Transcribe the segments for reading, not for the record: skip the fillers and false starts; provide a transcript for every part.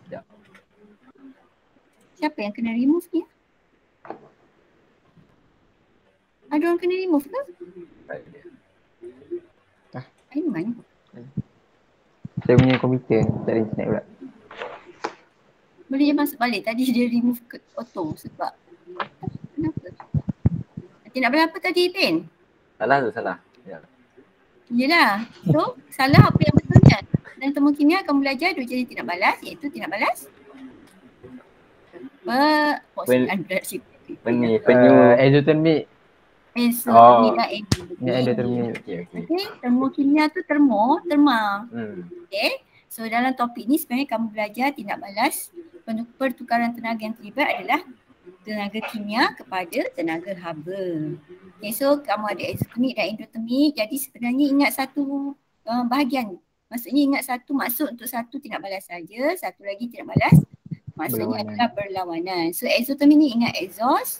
Sekejap. Siapa yang kena remove ni? Ada orang kena remove ke? Aiman? Saya punya komputer tak ada internet pula. Boleh dia masuk balik. Tadi dia remove ke auto sebab kenapa? Nanti nak berapa tadi, Pin? Salah tu, salah. Ya. Yelah. So, salah apa yang betulnya? Dan temu kimia akan belajar dua jenis tindak balas, iaitu tindak balas Exothermic. Exothermic dan endothermic. Okey. Okay, termokimia tu terma. Okay, so dalam topik ni sebenarnya kamu belajar tindak balas pertukaran tenaga yang terlibat adalah tenaga kimia kepada tenaga haba. Okay, so kamu ada exothermic dan endothermic. Jadi sebenarnya ingat satu bahagian. Maksudnya ingat satu maksud untuk satu tindak balas saja, satu lagi tindak balas maksudnya adalah berlawanan. So exothermic ni ingat exhaust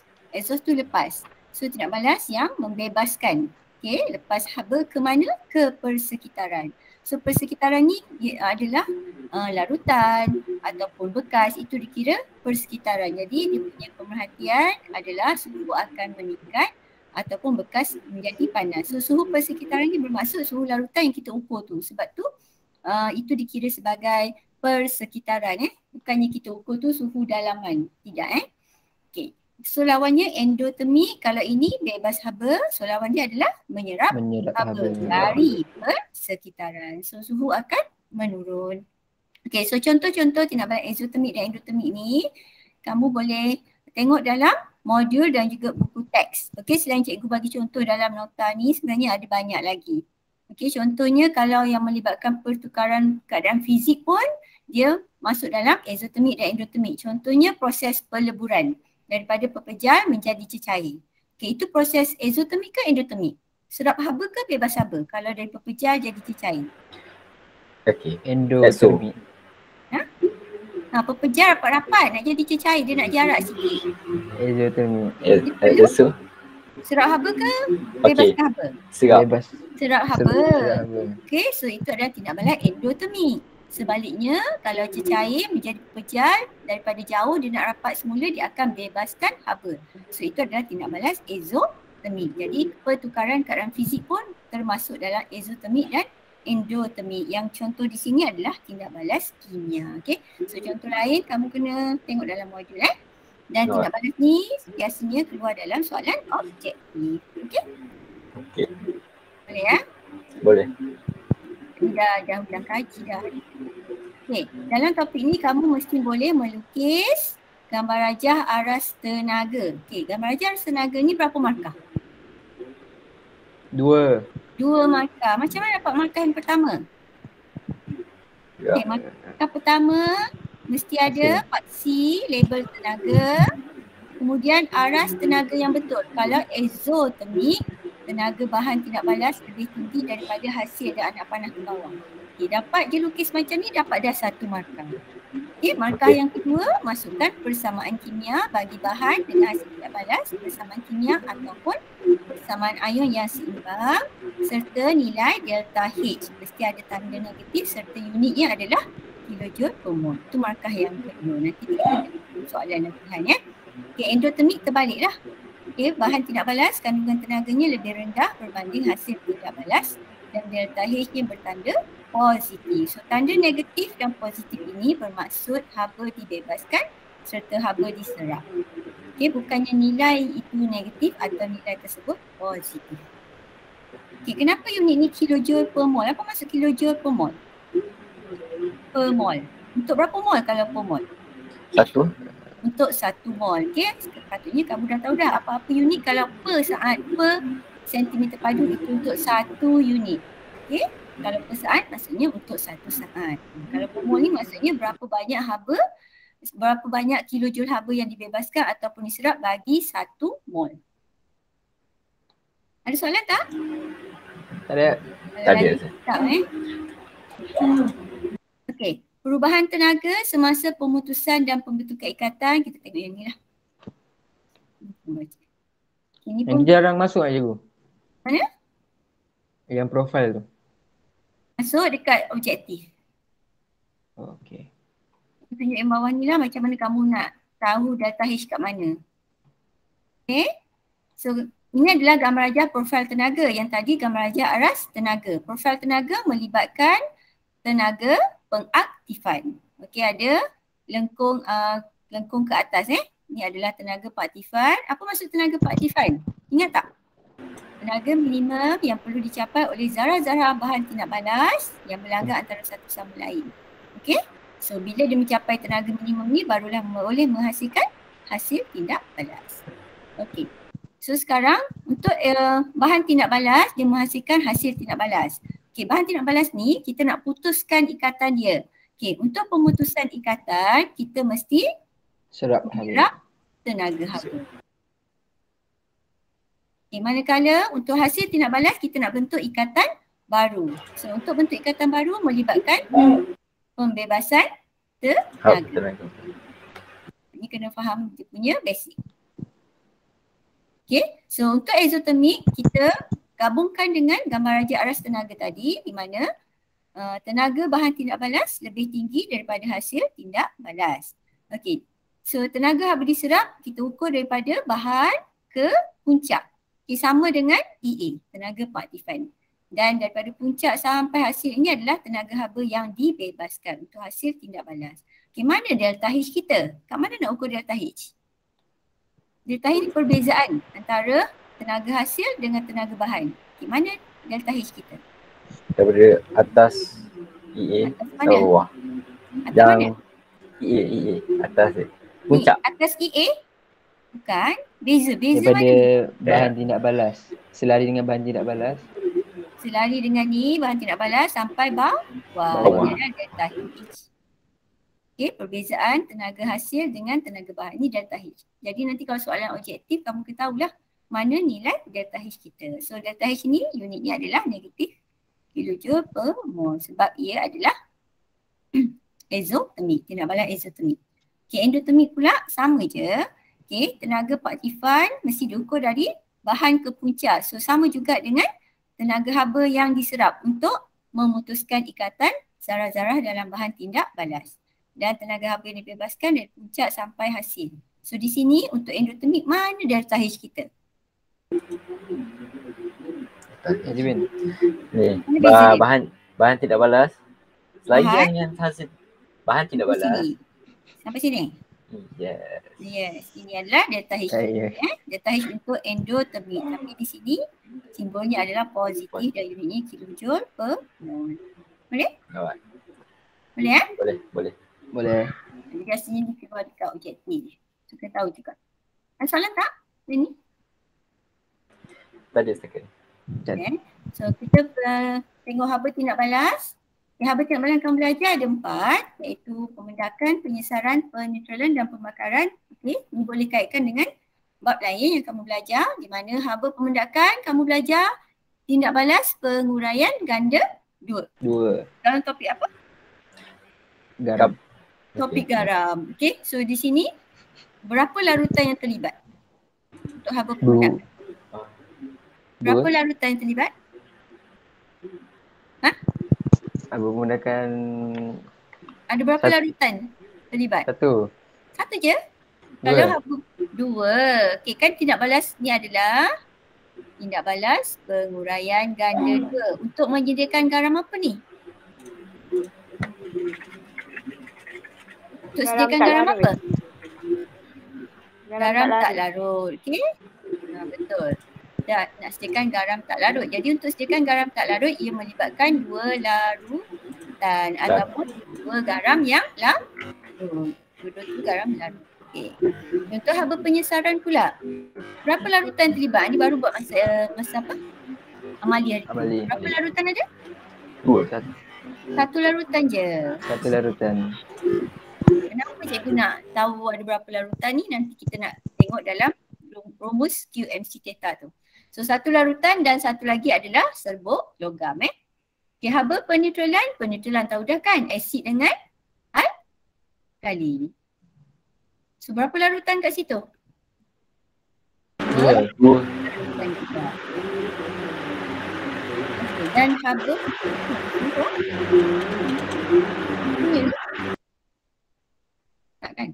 tu lepas. So tindak balas yang membebaskan. Okay, lepas haba ke mana? Ke persekitaran. So persekitaran ni adalah larutan ataupun bekas, itu dikira persekitaran. Jadi dia punya pemerhatian adalah suhu akan meningkat ataupun bekas menjadi panas. So suhu persekitaran ni bermaksud suhu larutan yang kita ukur tu. Sebab tu itu dikira sebagai persekitaran. Bukannya kita ukur tu suhu dalaman. Tidak Okay. So lawannya endothermic, kalau ini bebas haba, so lawan dia adalah menyerap haba dari persekitaran. So suhu akan menurun. Okay, so contoh-contoh tindak balas exothermic dan endothermic ni kamu boleh tengok dalam modul dan juga buku teks. Okay, selain cikgu bagi contoh dalam nota ni, sebenarnya ada banyak lagi. Okay, contohnya kalau yang melibatkan pertukaran keadaan fizik pun dia masuk dalam exothermic dan endothermic. Contohnya proses peleburan daripada pepejal menjadi cecair. Okay, itu proses exothermic ke endothermic? Serap haba ke bebas haba kalau dari pepejal jadi cecair? Okay. Endothermic. Pepejal rapat-rapat nak jadi cecair, dia nak jarak sikit. Exothermic. Serap haba ke bebas haba? Serap haba. Okay, so itu adalah tindak balas endothermic. Sebaliknya, kalau cecair menjadi pepejal, daripada jauh dia nak rapat semula, dia akan bebaskan haba. So itu adalah tindak balas exothermic. Jadi pertukaran keadaan fizik pun termasuk dalam exothermic dan endothermic. Yang contoh di sini adalah tindak balas kimia. Okay, so contoh lain kamu kena tengok dalam modul Dan tindak balas ni biasanya keluar dalam soalan objektif. Okay? Boleh Boleh. Dah kaji dah. Okay, dalam topik ni kamu mesti boleh melukis gambar rajah aras tenaga. Okay, gambar rajah aras tenaga ni berapa markah? 2 markah. Macam mana dapat markah yang pertama? Okay, markah pertama mesti ada paksi, label tenaga, kemudian aras tenaga yang betul. Kalau exothermic, tenaga bahan tindak balas lebih tinggi daripada hasil dan anak panah ke bawah. Okay, dapat je lukis macam ni, dapat dah 1 markah. Okay, markah yang kedua, masukkan persamaan kimia bagi bahan dengan hasil tindak balas, persamaan kimia ataupun persamaan ion yang seimbang serta nilai delta H. Mesti ada tanda negatif serta unitnya adalah kilojoule per mol. Itu markah yang kedua. Nanti kita tengok soalan latihan Okay, endothermic terbaliklah. Okay, bahan tindak balas kandungan tenaganya lebih rendah berbanding hasil tindak balas dan delta H-nya bertanda positif. So tanda negatif dan positif ini bermaksud haba dibebaskan serta haba diserap. Okay, bukannya nilai itu negatif atau nilai tersebut positif. Okay, kenapa unit ni kilojoule per mol? Apa maksud kilojoule per mol? Per mol. Untuk berapa mol kalau per mol? 1. Untuk 1 mol. Okay, sepatutnya kamu dah tahu dah apa-apa unit kalau per saat, per sentimeter padu itu untuk 1 unit. Okay, kalau per saat maksudnya untuk 1 saat. Kalau per mol ni maksudnya berapa banyak haba, berapa banyak kilojoule haba yang dibebaskan ataupun diserap bagi 1 mol. Ada soalan tak? Tak ada. Tak Okay. Perubahan tenaga semasa pemutusan dan pembentukan ikatan, kita tengok yang ni lah. Ini yang jarang masuk aja cikgu. Mana? Yang profil tu. Masuk dekat objektif. Okay. tunjuk yang bawah ni lah macam mana kamu nak tahu delta H kat mana. Okay. So ini adalah gambar rajah profil tenaga. Yang tadi gambar rajah aras tenaga. Profil tenaga melibatkan tenaga pengaktifan. Okey, ada lengkung lengkung ke atas Ini adalah tenaga pengaktifan. Apa maksud tenaga pengaktifan? Ingat tak? Tenaga minimum yang perlu dicapai oleh zarah-zarah bahan tindak balas yang berlanggar antara satu sama lain. Okey? So bila dia mencapai tenaga minimum ni barulah boleh menghasilkan hasil tindak balas. Okey. So sekarang untuk bahan tindak balas dia menghasilkan hasil tindak balas. Okey, bahan tindak balas ni kita nak putuskan ikatan dia. Okey, untuk pemutusan ikatan kita mesti Serap tenaga haba. Okay, manakala untuk hasil tindak balas kita nak bentuk ikatan baru. So untuk bentuk ikatan baru melibatkan pembebasan tenaga. Ini kena faham dia punya basic. Okay, so untuk exothermic kita gabungkan dengan gambar rajah aras tenaga tadi di mana tenaga bahan tindak balas lebih tinggi daripada hasil tindak balas. Okey. So tenaga haba diserap kita ukur daripada bahan ke puncak. Okey, sama dengan EA, tenaga pengaktifan. Dan daripada puncak sampai hasil ini adalah tenaga haba yang dibebaskan untuk hasil tindak balas. Okey, mana delta H kita? Kat mana nak ukur delta H? Delta H ni perbezaan antara tenaga hasil dengan tenaga bahan. Okey, mana delta H kita? Daripada atas EA ke bawah. Yang EA atas dia. Puncak. Atas EA? Bukan. Beza daripada mana? bahan tindak balas. Selari dengan bahan tindak balas. Selari dengan ni bahan tindak balas sampai bawah. Ini adalah delta H. Okey, perbezaan tenaga hasil dengan tenaga bahan. Ini delta H. Jadi nanti kalau soalan objektif kamu ketahuilah mana nilai delta H kita. So delta H ni unitnya adalah negatif kilojoule per mol sebab ia adalah exothermic, tindak balas exothermic. Okey, endothermic pula sama je. Okey, tenaga pengaktifan mesti diukur dari bahan ke puncak. So sama juga dengan tenaga haba yang diserap untuk memutuskan ikatan zarah-zarah dalam bahan tindak balas. Dan tenaga haba yang dibebaskan dari puncak sampai hasil. So di sini untuk endothermic mana delta H kita? Ni bahan tidak balas. Selagi yang hasil bahan tidak balas. Sampai sini. Yes. Ini adalah delta H. Delta H untuk endothermic. Tapi di sini simbolnya adalah positif dan unitnya kilojoule per mol. Boleh? Boleh Boleh. Jadi biasanya ni keluar dekat objektif. So kita tahu juga. Ada soalan tak? Ini? Tak ada setakat. Okay. So kita tengok haba tindak balas. Haba tindak balas yang kamu belajar ada 4 iaitu pemendakan, penyesaran, peneutralan dan pembakaran. Okey, ini boleh kaitkan dengan bab lain yang kamu belajar di mana haba pemendakan kamu belajar tindak balas penguraian ganda 2. Dalam topik apa? Garam. Topik garam. Okey, so di sini berapa larutan yang terlibat untuk haba pemendakan? Berapa larutan yang terlibat? Haba menggunakan ada berapa larutan terlibat? Satu je? Kalau haba 2. Okey, kan tindak balas ni adalah tindak balas penguraian ganda 2. Untuk menyediakan garam apa ni? Untuk sediakan garam apa? Garam tak larut. Okey? Betul. Nak sediakan garam tak larut. Jadi untuk sediakan garam tak larut ia melibatkan 2 larutan ataupun 2 garam yang larut. 2 garam larut. Okey. Untuk haba penyesaran pula. Berapa larutan terlibat? Ini baru buat masa apa? Amali hari ini. Berapa larutan ada? 2. 1 larutan je. 1 larutan. Kenapa cikgu nak tahu ada berapa larutan ni? Nanti kita nak tengok dalam rumus QMC theta tu. So 1 larutan dan 1 lagi adalah serbuk logam. Okay, haba peneutralan tahu dah kan? Asid dengan alkali. So berapa larutan kat situ? 2 larutan juga. Okay, dan haba 2 kan?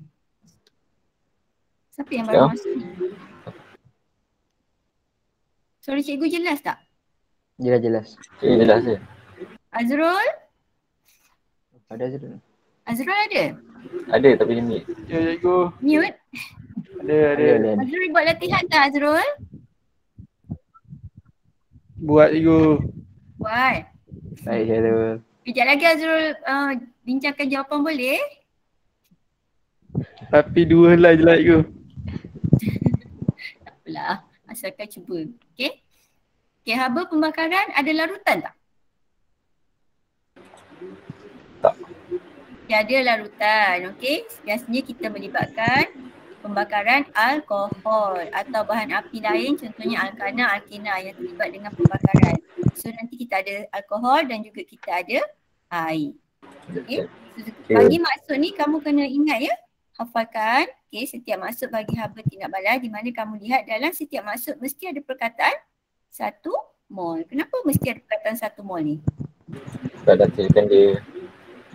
Siapa yang baru masuk ni? Suara cikgu jelas tak? Jelas. Jelas je. Azrul? Ada je tu. Azrul ada? Ada tapi ni. Ya, cikgu. Mute? Ada. Azrul buat latihan tak Azrul? Buat cikgu. Buat. Baik, hello. Kejap lagi Azrul bincangkan jawapan boleh? Tapi 2 helai je lah cikgu. Tak apalah. Asalkan cuba. Okay? Okay, haba pembakaran ada larutan tak? Tak. Okay, ada larutan. Okay? Biasanya kita melibatkan pembakaran alkohol atau bahan api lain, contohnya alkana, alkena yang terlibat dengan pembakaran. So nanti kita ada alkohol dan juga kita ada air. Okay? Bagi maksud ni kamu kena ingat ya, hafalkan. Okay, setiap maksud bagi haba tindak balas di mana kamu lihat dalam setiap maksud mesti ada perkataan 1 mol. Kenapa mesti ada perkataan 1 mol ni? Sebab dah ceritakan dia.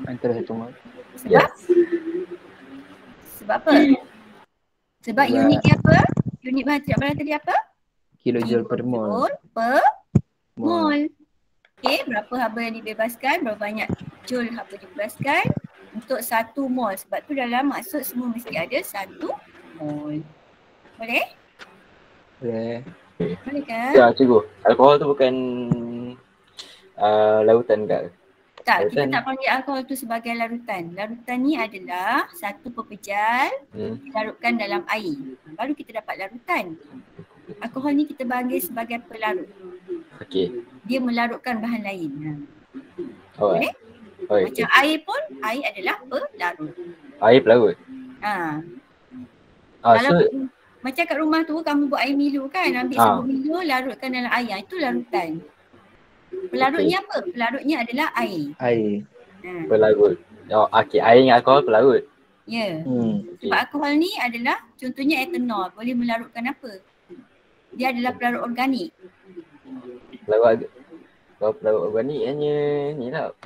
Antara 1 mol. Sebab? Sebab apa? Sebab unit dia apa? Unit bahan tindak balas tadi apa? Kilojoule per mol. Kilojoule per mol. Okay, berapa haba yang dibebaskan? Berapa banyak joule haba dibebaskan? Untuk 1 mol. Sebab tu dalam maksud semua mesti ada 1 mol. Boleh? Boleh. Boleh kan? Ya cikgu, alkohol tu bukan lautan ke? Tak, kita Larutan. tak panggil alkohol tu sebagai larutan. Larutan ni adalah satu pepejal dilarutkan dalam air. Baru kita dapat larutan. Alkohol ni kita panggil sebagai pelarut. Okey. Dia melarutkan bahan lain. Alright. Macam air pun, air adalah pelarut. Air pelarut. Kalau So macam kat rumah tu kamu buat air Milo kan, ambil sebut Milo larutkan dalam air. Itu larutan. Pelarutnya apa? Pelarutnya adalah air. Air. pelarut. Oh, okey, air dengan alkohol pelarut. Ya. Okay. Sebab alkohol ni adalah contohnya etanol. Boleh melarutkan apa? Dia adalah pelarut organik. Pelarut organik hanya ni lah,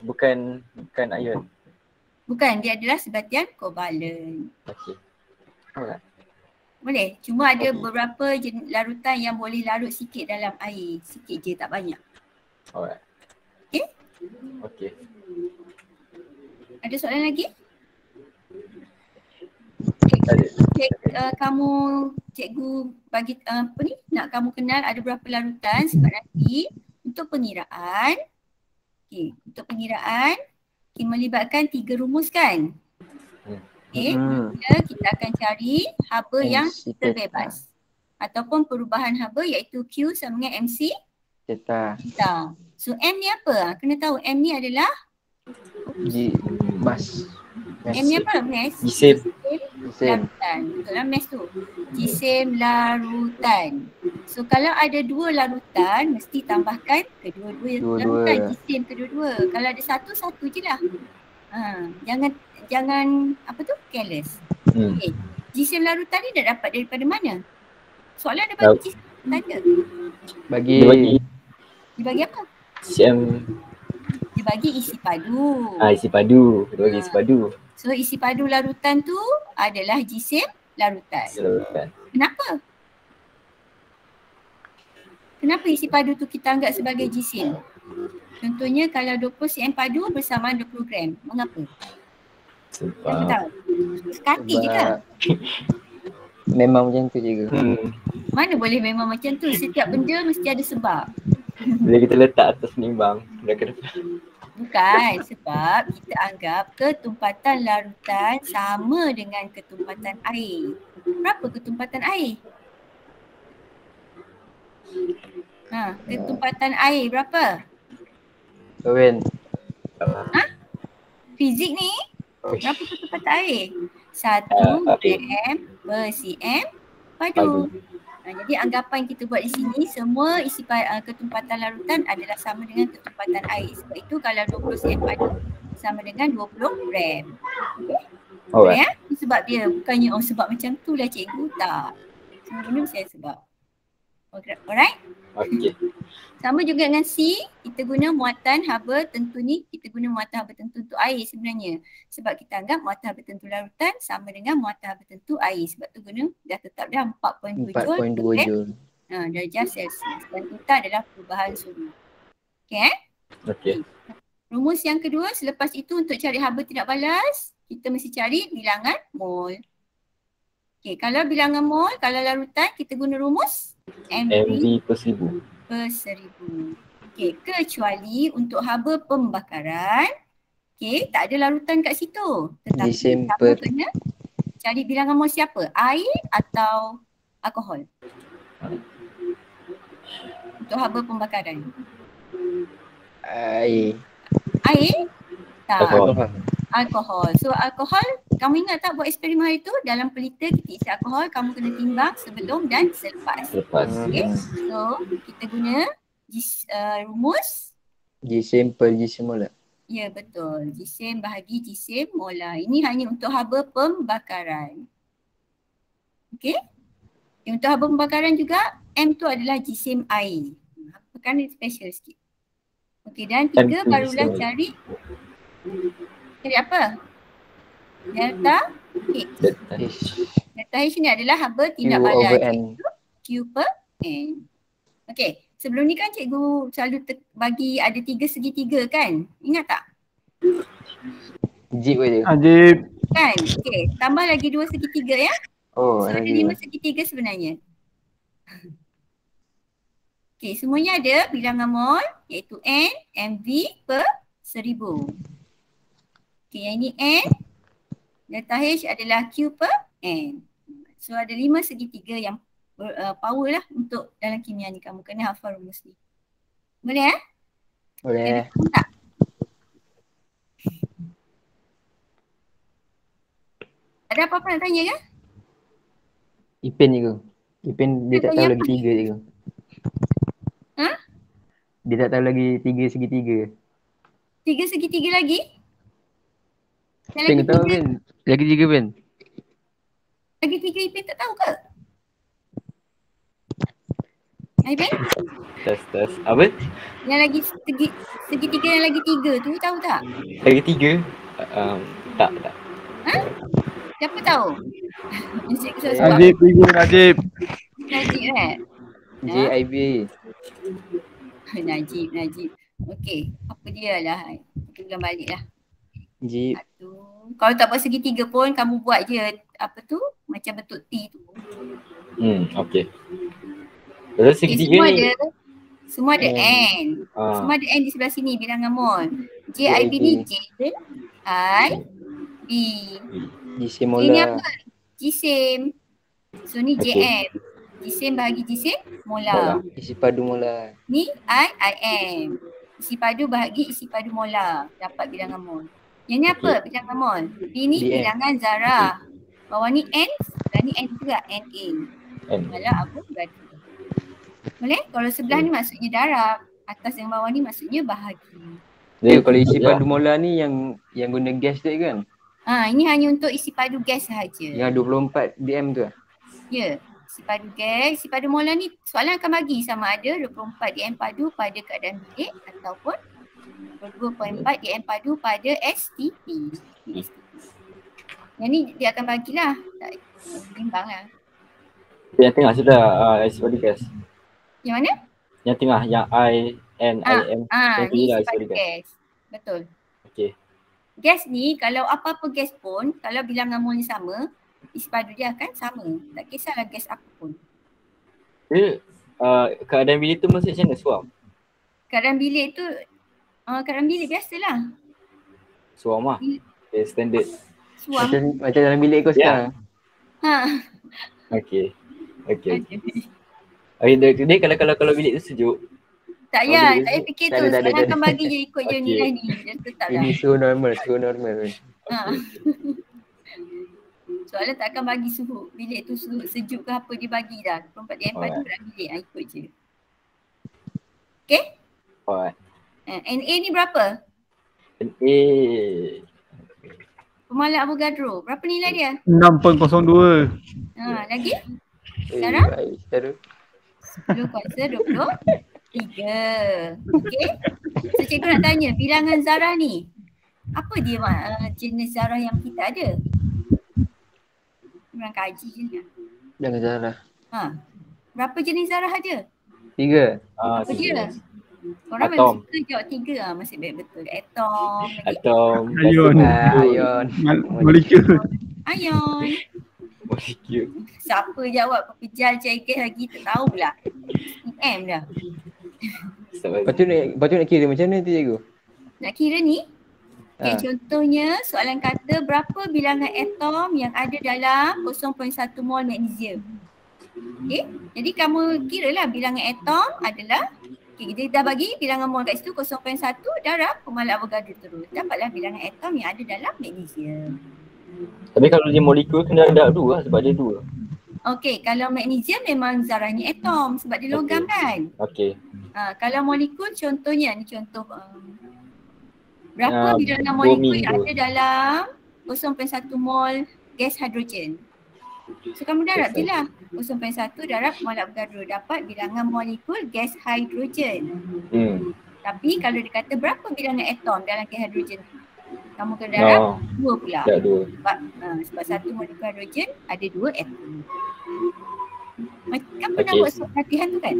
bukan ion. Bukan, dia adalah sebatian kovalen. Okey. Alright. Boleh. Cuma ada beberapa larutan yang boleh larut sikit dalam air. Sikit je, tak banyak. Alright. Okay? Okey. Ada soalan lagi? Ada. Kamu, cikgu bagi apa ni? Nak kamu kenal ada berapa larutan sebab nanti untuk pengiraan. Okay, untuk pengiraan melibatkan 3 rumus kan? Okay, kita akan cari haba yang terbebas ataupun perubahan haba iaitu Q sama dengan MC Theta. So M ni apa? Kena tahu M ni adalah Mas. M ni apa? Mass. Jisim. Larutan. Betul lah mass tu. Jisim larutan. So kalau ada 2 larutan mesti tambahkan kedua-dua larutan. Jisim kedua-dua. Kalau ada satu je lah. Jangan apa tu? Careless. Okay. Jisim larutan ni dah dapat daripada mana? Soalan ada bagi jisim tanda. Dibagi apa? Dibagi isi padu. Isi padu. Dia bagi isi padu. So isi padu larutan tu adalah jisim larutan. Kenapa? Kenapa isi padu tu kita anggap sebagai jisim? Contohnya kalau 20 cm padu bersamaan 20 gram. Mengapa? Siapa tahu? Sekati je kan? Memang macam tu je ke? Mana boleh memang macam tu? Setiap benda mesti ada sebab. Bila kita letak atas nimbang, belakang depan. Bukan, sebab kita anggap ketumpatan larutan sama dengan ketumpatan air. Berapa ketumpatan air? Ketumpatan air berapa? Kawan. Fizik ni? Berapa ketumpatan air? 1 gram per cm padu. Jadi anggapan kita buat di sini semua isi ketumpatan larutan adalah sama dengan ketumpatan air. Sebab itu kalau 20 cm padu sama dengan 20 gram. Okay? Alright. Ya? Sebab dia bukannya sebab macam tu lah cikgu. Tak. Semua benda mesti ada sebab. Alright? Okey. Sama juga dengan C, kita guna muatan haba tentu ni, kita guna muatan haba tentu untuk air sebenarnya. Sebab kita anggap muatan haba tentu larutan sama dengan muatan haba tentu air. Sebab tu guna dah tetap dah 4.2 4.2 joule. darjah Celsius. Dan kita adalah perubahan suhu. Okay Okey. Rumus yang kedua, selepas itu untuk cari haba tidak balas, kita mesti cari bilangan mol. Okay, kalau bilangan mol, kalau larutan, kita guna rumus MV per 1000. per 1000. Okay, kecuali untuk haba pembakaran, okay, tak ada larutan kat situ. Tetapi Gisim kamu per kena cari bilangan mol siapa? Air atau alkohol? Untuk haba pembakaran. air. Air? Tak. Alkohol. Alkohol. So alkohol, kamu ingat tak buat eksperimen hari tu? Dalam pelita kita isi alkohol, kamu kena timbang sebelum dan selepas. Lepas. Okay. So kita guna rumus. Gisim per gisim molar. Ya betul. Jisim bahagi jisim molar. Ini hanya untuk haba pembakaran. Okay. Untuk haba pembakaran juga, M tu adalah jisim air. Perkara special sikit. Okay, dan 3 barulah cari apa? Delta H. Delta H ni adalah haba tindak balas. Q per N. Okay, sebelum ni kan cikgu selalu bagi ada 3 segitiga kan? Ingat tak? Jip je. Ajib. Kan? Okay, tambah lagi 2 segitiga ya. Oh, So ada 5 segitiga sebenarnya. Okay, semuanya ada bilangan mol iaitu N, MV per 1000. Okay, yang ini N, delta H adalah Q per N. So ada 5 segitiga yang power lah untuk dalam kimia ni. Kamu kena hafal rumus ni. Boleh Boleh. Tak? Ada apa-apa nak tanya ke? Ipin je ke? Ipin dia tak tahu lagi 3 je ke? Ha? Dia tak tahu lagi 3 segitiga. 3 segitiga lagi? Ipin tahu Pin? Lagi 3 Pin? Lagi 3 Ipin tak tahu ke? Ipin? Test. Apa? Yang lagi segitiga yang lagi 3 tu tahu tak? Lagi 3? Tak. Ha? Siapa tahu? Najib, Najib. Najib JIB. Najib. Okey, apa dia lah. Kita ulang balik lah. Jip. Kalau tak buat segitiga pun kamu buat je apa tu? Macam bentuk T tu. Okey. Terus segitiga ni semua ada N. Semua ada N di sebelah sini bilangan mol. JIB ni J, I, B. Jisim Ini molar. apa? Jisim. So ni JM. Jisim bahagi jisim molar. Isi padu molar. Ni IM. Isi padu bahagi isi padu molar. Dapat bilangan mol. Yang ni apa? Bilangan mol. Ini bilangan zarah. Bawah ni N dan ni N juga. NA. Malah apa? Berarti. Boleh? Kalau sebelah ni maksudnya darab. Atas yang bawah ni maksudnya bahagi. Kalau isi padu molar ni yang guna gas tu kan? Ini hanya untuk isi padu gas sahaja. Yang 24 dm tu lah? Ya. Isi padu gas, isi padu molar ni soalan akan bagi sama ada 24 dm padu pada keadaan bilik ataupun 22.4 dm padu pada STP. Yang ni dia akan bagilah. Tak bimbang lah. Yang tengah sudah isi padu gas. Yang mana? Yang tengah, yang I, N, I, M. Ni isi padu gas. Betul. Okey. Gas ni kalau apa-apa gas pun, kalau bilangan mol ni sama, isi padu dia akan sama. Tak kisahlah gas apa pun. Jadi keadaan bilik tu maksud macam mana? Suam? Keadaan bilik tu, keadaan bilik biasalah. Suam lah. Okay, standard. Suam. Macam dalam bilik kau sekarang. Okay. Dia kalau bilik tu sejuk. Tak payah fikir tu. Sekarang akan bagi je ikut je nilai ni. Dia tetap dah. Ini suhu normal. Soalnya tak akan bagi suhu. Bilik tu sejuk ke apa dia bagi dah. 24 dm padu dalam bilik. Ikut je. Okay? Alright. NA ni berapa? NA. Pemalat Avogadro. Berapa nilai dia? 6.02. Lagi? Sekarang? 10 kuasa 23. Okey. So cikgu nak tanya, bilangan zarah ni, apa dia jenis zarah yang kita ada? Orang kaji je ni. Jangan zarah. Berapa jenis zarah ada? 3. Apa dia? Korang Atom. memang suka jawab 3 masih baik betul. Atom lagi. Atom. Ion. Ion. Molekul. Ion. Molekul. Siapa jawab pepejal cairkan lagi tak tahulah. EM dah. Lepas tu nak kira macam mana tu cikgu? Nak kira ni? Okay, contohnya soalan kata berapa bilangan atom yang ada dalam 0.1 mol magnesium. Okay, jadi kamu kiralah bilangan atom adalah, okay, kita dah bagi bilangan mol kat situ 0.1 darab pemalat Avogadro terus. Dapatlah bilangan atom yang ada dalam magnesium. Tapi kalau dia molekul kena ada 2 lah sebab dia 2. Okay, kalau magnesium memang zarahnya atom sebab dia logam kan. Okay. Kalau molekul contohnya, ni contoh berapa bilangan molekul yang ada dalam 0.1 mol gas hidrogen. So kamu darab je lah 0.1 darab pemalat Avogadro, dapat bilangan molekul gas hidrogen. Tapi kalau dia kata berapa bilangan atom dalam gas hidrogen, kamu kena darab 2 pula. Sebab satu molekul hidrogen ada 2 atom. Kan pernah buat latihan tu kan?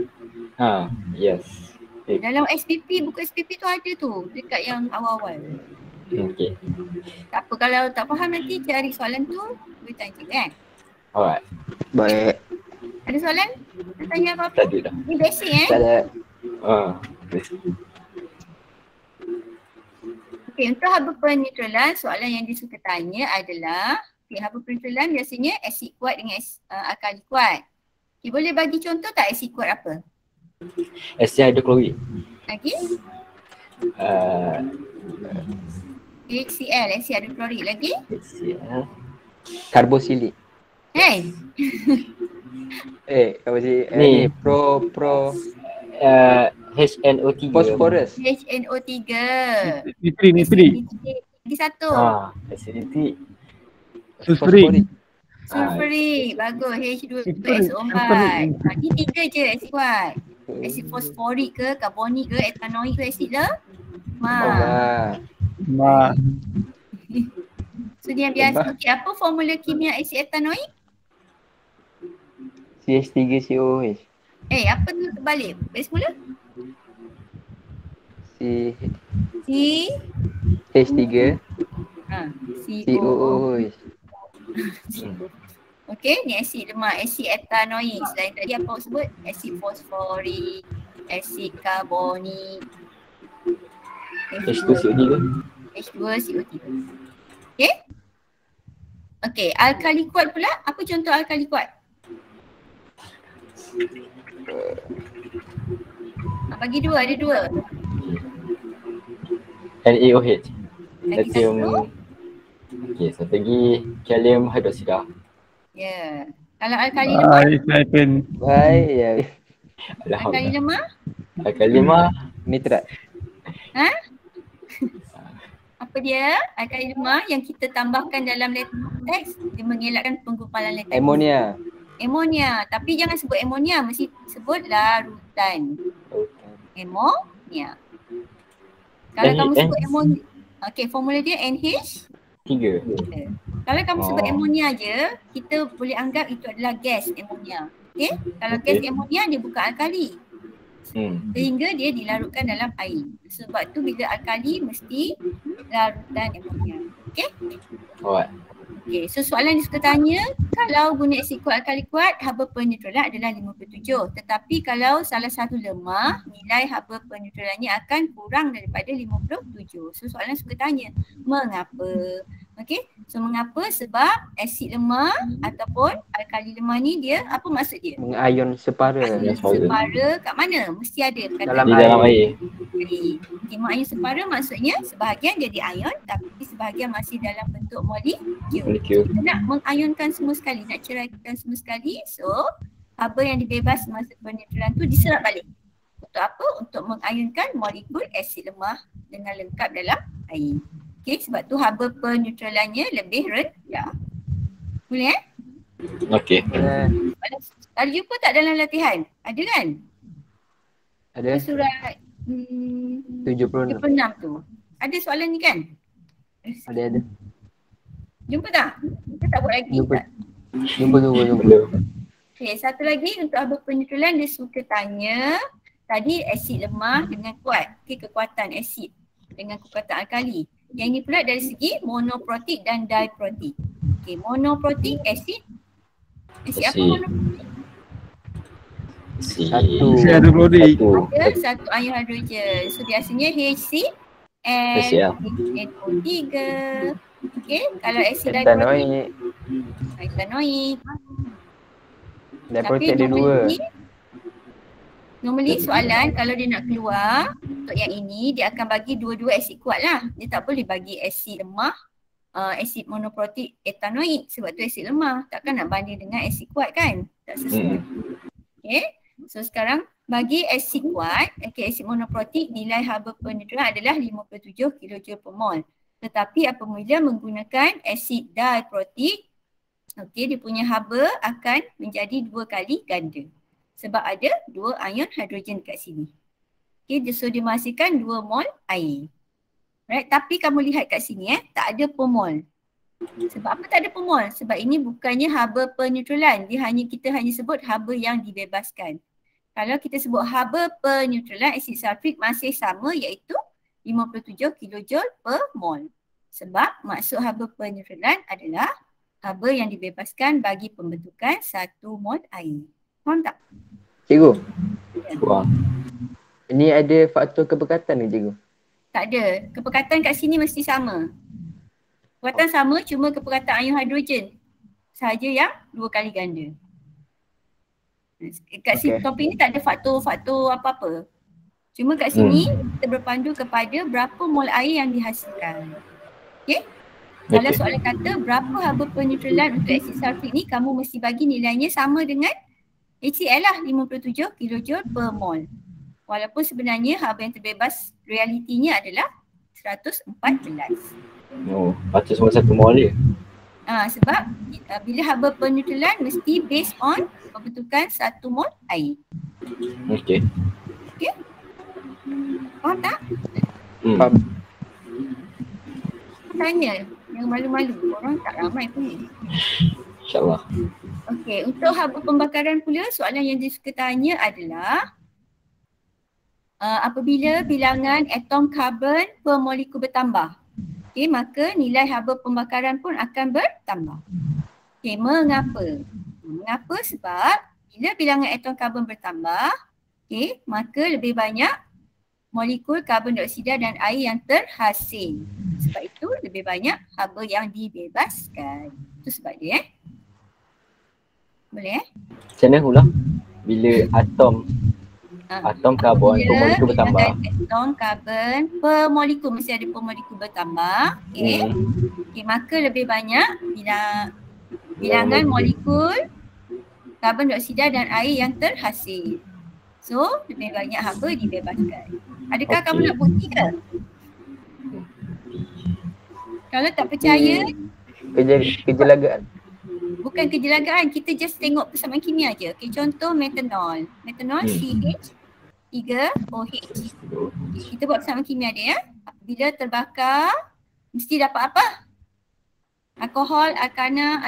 Yes. Dalam SPP, buku SPP tu ada tu dekat yang awal-awal. Okay. Tak apa, kalau tak faham nanti cari soalan tu, boleh tanya cikgu kan? Alright. Baik. Ada soalan? Nak tanya apa-apa? Tak ada dah. Ni basic Tak ada. Okay, untuk haba peneutralan, soalan yang dia suka tanya adalah, okay, haba peneutralan biasanya asid kuat dengan alkali kuat. Okay, boleh bagi contoh tak asid kuat apa? Asid hidroklorik. Lagi? HCl, asid hidroklorik. Lagi? HCl. Karbosilik. Hey! Karbosilik. Ni. HNO3. Fosforus. HNO3. Nitri. Lagi satu. Asid nitrik. Sulfurik. Sulfurik. Bagus. H2SO4. Ni 3 je asid kuat. Asid fosforik ke, karbonik ke, etanoik ke asid lah. So dia yang biasa. Okay, apa formula kimia asid etanoik? CH3COOH. Apa tu terbalik? Balik semula? H3 COOH. COOH. Okey, ni asid lemak, asid etanoik. Selain tadi apa awak sebut? Asid fosforik, asid karbonik. H2CO3 ke? H2CO3. Okey? Okey, alkali kuat pula. Apa contoh alkali kuat? Bagi 2, ada 2. NaOH. Lagi satu. Okay, satu lagi kalium hidroksida. Ya. Kalau alkali lemah? Baik. Alkali lemah? Alkali lemah. Nitrat. Apa dia? Alkali lemah yang kita tambahkan dalam teks, dia mengelakkan penggumpalan latex. Amonia. Tapi jangan sebut amonia, mesti sebut larutan. Amonia. Kalau kamu sebut amonia, okey, formula dia NH3. Kalau kamu sebut amonia je, kita boleh anggap itu adalah gas amonia. Okey? Kalau gas amonia dia bukan alkali. Sehingga dia dilarutkan dalam air. Sebab tu bila alkali mesti larutan amonia. Okey? Alright. Okey, so soalan dia suka tanya, kalau guna asid kuat alkali kuat, haba peneutralan adalah 57. Tetapi kalau salah satu lemah, nilai haba peneutralannya akan kurang daripada 57. So soalan suka tanya, mengapa? Okey, so mengapa? Sebab asid lemah ataupun alkali lemah ni dia, apa maksud dia? Mengion separa. Separa kat mana? Mesti ada. Dalam air. Okay, mengion separa maksudnya sebahagian jadi ion tapi sebahagian masih dalam bentuk molekul. Kita nak mengionkan semua sekali, nak ceraikan semua sekali. So, haba yang dibebas masa peneutralan tu diserap balik. Untuk apa? Untuk mengionkan molekul asid lemah dengan lengkap dalam air. Okey, sebab tu haba peneutralannya lebih rendah. Boleh Okey. Ada jumpa tak dalam latihan? Ada kan? Ada Surat 76. 76 tu. Ada soalan ni kan? Ada. Jumpa tak? Kita tak buat lagi. Jumpa. Tak? Jumpa. Okay, satu lagi untuk haba penyusulan dia suka tanya tadi asid lemah dengan kuat. Okay, kekuatan asid dengan kekuatan alkali. Yang ini pula dari segi monoprotik dan diprotik. Okay, monoprotik asid. Asid apa monoprotik? Satu. Saya ada prodik. Ada satu ion hidrogen. So biasanya HC and NO3. Okay, kalau asid diprotik etanoik. Diprotik ada 2. Normally soalan kalau dia nak keluar untuk yang ini dia akan bagi dua-dua asid kuat lah. Dia tak boleh bagi asid lemah, asid monoprotik etanoik sebab tu asid lemah. Takkan nak banding dengan asid kuat kan? Tak sesuai. Okay. So sekarang bagi asid kuat, okay, asid monoprotik nilai haba penyusulan adalah 57 kJ per mol. Tetapi apabila menggunakan asid diprotik, okay, dia punya haba akan menjadi 2 kali ganda. Sebab ada 2 ion hidrogen kat sini. Okay, so dia menghasilkan 2 mol air. Right, tapi kamu lihat kat sini tak ada pemol. Sebab apa tak ada pemol? Sebab ini bukannya haba penyusulan. Kita hanya sebut haba yang dibebaskan. Kalau kita sebut haba penyusulan asid sulfik masih sama iaitu 57 kJ per mol. Sebab maksud haba penyusulan adalah haba yang dibebaskan bagi pembentukan 1 mol air. Faham tak? Cikgu, Wah. ini ada faktor kepekatan ke cikgu? Tak ada. Kepekatan kat sini mesti sama. Kepekatan sama cuma kepekatan ion hidrogen sahaja yang 2 kali ganda. Kat sini topik ni tak ada faktor-faktor apa-apa. Cuma kat sini kita berpandu kepada berapa mol air yang dihasilkan. Okay? Kalau soalan kata berapa haba penyusulan untuk asid sulfik ni, kamu mesti bagi nilainya sama dengan HCl lah 57 kJ per mol. Walaupun sebenarnya haba yang terbebas realitinya adalah 114. Oh, patut semua 1 mol je. Sebab bila haba penyusulan mesti based on pembentukan 1 mol air. Okey. Okay? Faham tak? Faham. Tanya yang malu-malu. Orang tak ramai pun. InsyaAllah. Okey, untuk haba pembakaran pula soalan yang dia suka tanya adalah apabila bilangan atom karbon per molekul bertambah, okay, maka nilai haba pembakaran pun akan bertambah. Okay, mengapa? Mengapa? Sebab bila bilangan atom karbon bertambah, okay, maka lebih banyak molekul karbon dioksida dan air yang terhasil. Sebab itu lebih banyak haba yang dibebaskan. Itu sebab dia. Boleh Macam mana ulang? Bila atom karbon per molekul bertambah. Atom karbon per molekul mesti ada per molekul bertambah. Okay. Okay, maka lebih banyak bilangan molekul karbon dioksida dan air yang terhasil. So lebih banyak haba dibebaskan. Adakah kamu nak bukti ke? Kalau tak percaya, Kejelagaan. bukan kejelagaan, kita just tengok persamaan kimia je. Okay, contoh metanol. Metanol CH3OH. Kita buat persamaan kimia dia ya. Bila terbakar, mesti dapat apa? Alkohol, alkena.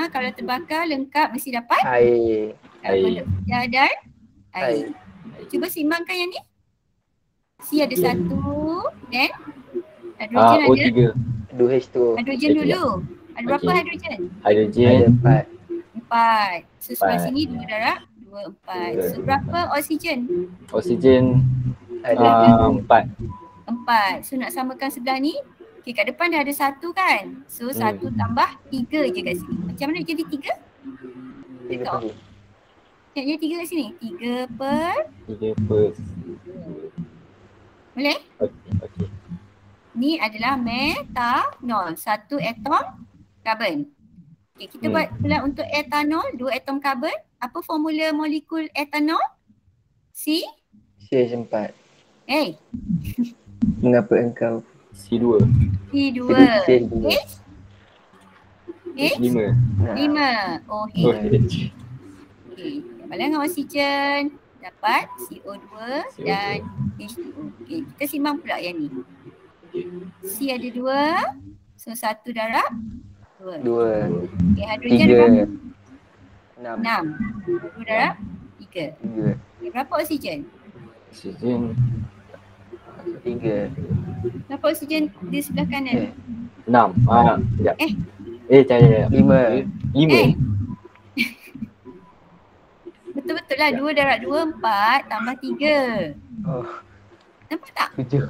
Kalau terbakar lengkap mesti dapat Air. karbon dioksida dan air. Cuba seimbangkan yang ni. C ada 1 dan hidrogen ada O3. 2H2O. hidrogen dulu. Ada berapa Okey. hidrogen? Hidrogen 4. 4. So sebelah sini 2 darab 2, 4. So berapa oksigen? Oksigen Ada 4. 4. So nak samakan sebelah ni. Okay, kat depan dah ada 1 kan? So 1 tambah 3 je kat sini. Macam mana jadi 3? 3 per Nak jadi 3 kat sini? 3 per 3 per. boleh? Okey. Ni adalah metanol. 1 atom karbon. Okay, kita buat pula untuk etanol, 2 atom karbon. Apa formula molekul etanol? CH4. Hey, Mengapa engkau C2. C2. C2. H? 5. 5. Oh, H. OH. Okay. Balangan oksigen dapat CO2 dan H2O. Okey, kita simbang pula yang ni. C ada 2. So 1 darab 2. 2, Okey, hidrogen berapa? 3, 6. 2 darab 3. 3, Okay, berapa oksigen? Oksigen 3. Berapa oksigen di sebelah kanan? 6. Sekejap. Cari. 5. 5. Betul-betul lah. 2 darab 2, 4 tambah 3. Oh, Nampak tak? 7.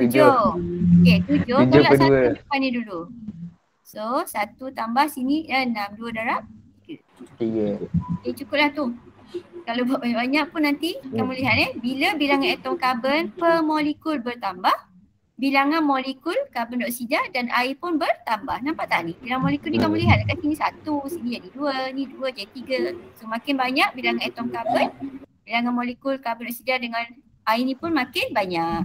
7. Okey, 7 Tujuh tolak per 1 dua. depan ni dulu. So, 1 tambah sini 6. 2 darab 3. Okay, cukuplah tu. Kalau buat banyak-banyak pun nanti kamu lihat bila bilangan atom karbon per molekul bertambah, bilangan molekul karbon dioksida dan air pun bertambah. Nampak tak ni? Bilangan molekul ni kamu lihat dekat sini 1, sini jadi 2, ni 2 jadi 3. So makin banyak bilangan atom karbon, bilangan molekul karbon dioksida dengan air ni pun makin banyak.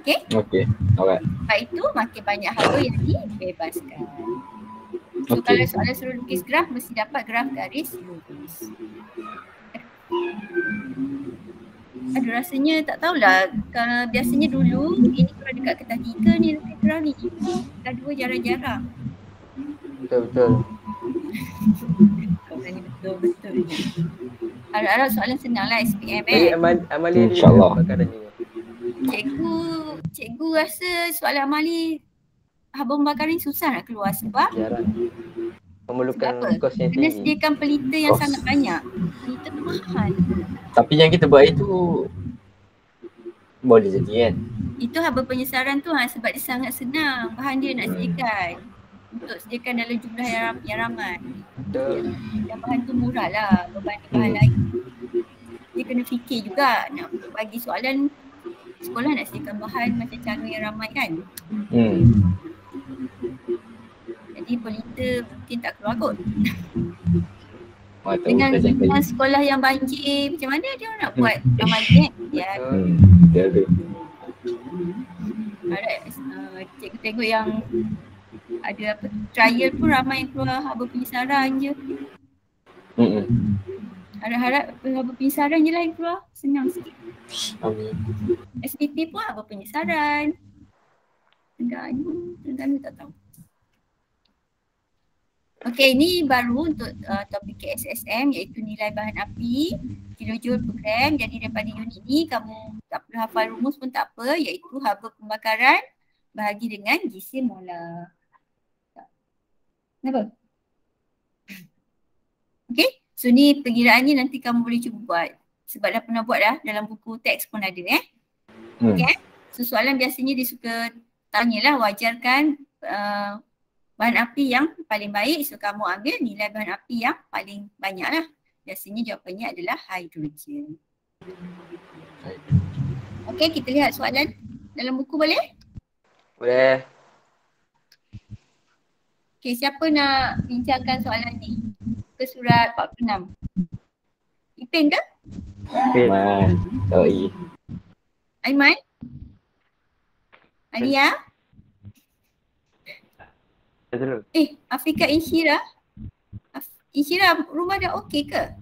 Okey? Okey. Alright. Sebab itu makin banyak haba yang dibebaskan. So Okey. kalau soalan suruh lukis graf, mesti dapat graf garis lurus. Aduh, rasanya tak tahulah. Biasanya dulu ini kalau dekat kertas 3 ni lukis graf ni. Kertas 2 jarang-jarang. Betul. Kau berani betul-betul je. Harap-harap soalan senang lah SPM Jadi Amalia dia InsyaAllah. bakaran ni. Cikgu rasa soalan amali haba pembakaran ni susah nak keluar sebab Jarang. Memerlukan Sebab apa? kos yang kena tinggi. sediakan pelita yang Kos. sangat banyak. Pelita tu mahal. Tapi yang kita buat itu boleh jadi kan? Itu haba penyesaran tu sebab dia sangat senang. Bahan dia nak sediakan. Untuk sediakan dalam jumlah yang ramai. Betul. Dan bahan tu murah lah berbanding bahan lain. Dia kena fikir juga nak bagi soalan sekolah nak sediakan bahan macam cara yang ramai kan. Jadi pelita mungkin tak keluar kot. Dengan sekolah yang banjir, macam mana dia nak buat amalan ya. Dia ada. Alright, cikgu tengok yang ada apa trial pun ramai yang keluar haba penyesaran je. Harap-harap haba penyesaran je lah yang keluar, senang sikit. Amin. SPP pun haba penyesaran. Terengganu tak tahu. Okey, ni baru untuk topik KSSM iaitu nilai bahan api, kilojoule per gram. Jadi daripada unit ni kamu tak perlu hafal rumus pun tak apa, iaitu haba pembakaran bahagi dengan gisim molar. Kenapa? Okey, so ni perkiraannya nanti kamu boleh cuba buat. Sebab dah pernah buat dah, dalam buku teks pun ada Okey, so soalan biasanya dia suka tanyalah wajarkan bahan api yang paling baik. So kamu ambil nilai bahan api yang paling banyak lah. Biasanya jawapannya adalah hidrogen. Okey, kita lihat soalan dalam buku boleh? Boleh. Okey, siapa nak bincangkan soalan ni? Ke surat 46. Ipin ke? Aiman. Doi. Aiman? Alia? Betul. Afika Insyira? Insyira, rumah dah okey ke?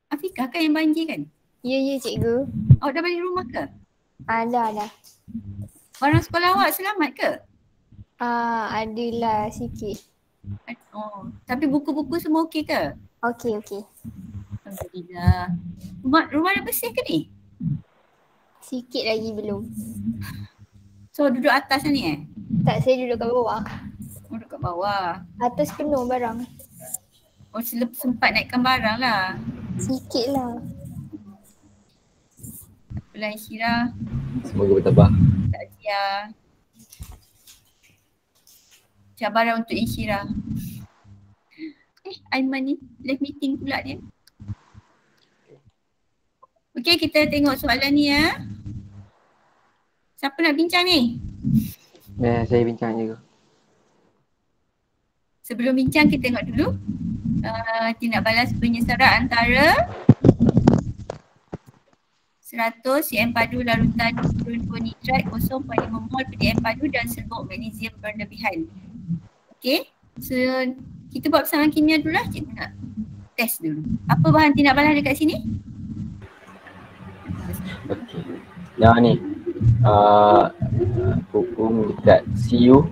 Afika kan yang banjir kan? Ya, cikgu. Awak dah balik rumah ke? Dah. Orang sekolah awak selamat ke? Adalah sikit. Oh, tapi buku-buku semua okey ke? Okey. Alhamdulillah. Rumah dah bersih ke ni? Sikit lagi belum. So duduk atas ni Tak, saya duduk kat bawah. Oh, duduk kat bawah. Atas penuh barang. Oh, sempat naikkan barang lah. Sikit lah. Apalah Insyira, Semoga bertabah. takziah. Cabaran untuk Insyira. Aiman ni live meeting pula dia. Okey, kita tengok soalan ni ya. Siapa nak bincang ni? Saya bincang je. Sebelum bincang kita tengok dulu tindak balas penyesaran antara 100 CM padu larutan nitrat 0.5 mol PDM padu dan serbuk magnesium berlebihan. Okey, so kita buat persamaan kimia dulu lah cikgu nak. test dulu. Apa bahan tindak balas dekat sini? Okey. Yang ni hukum dekat CU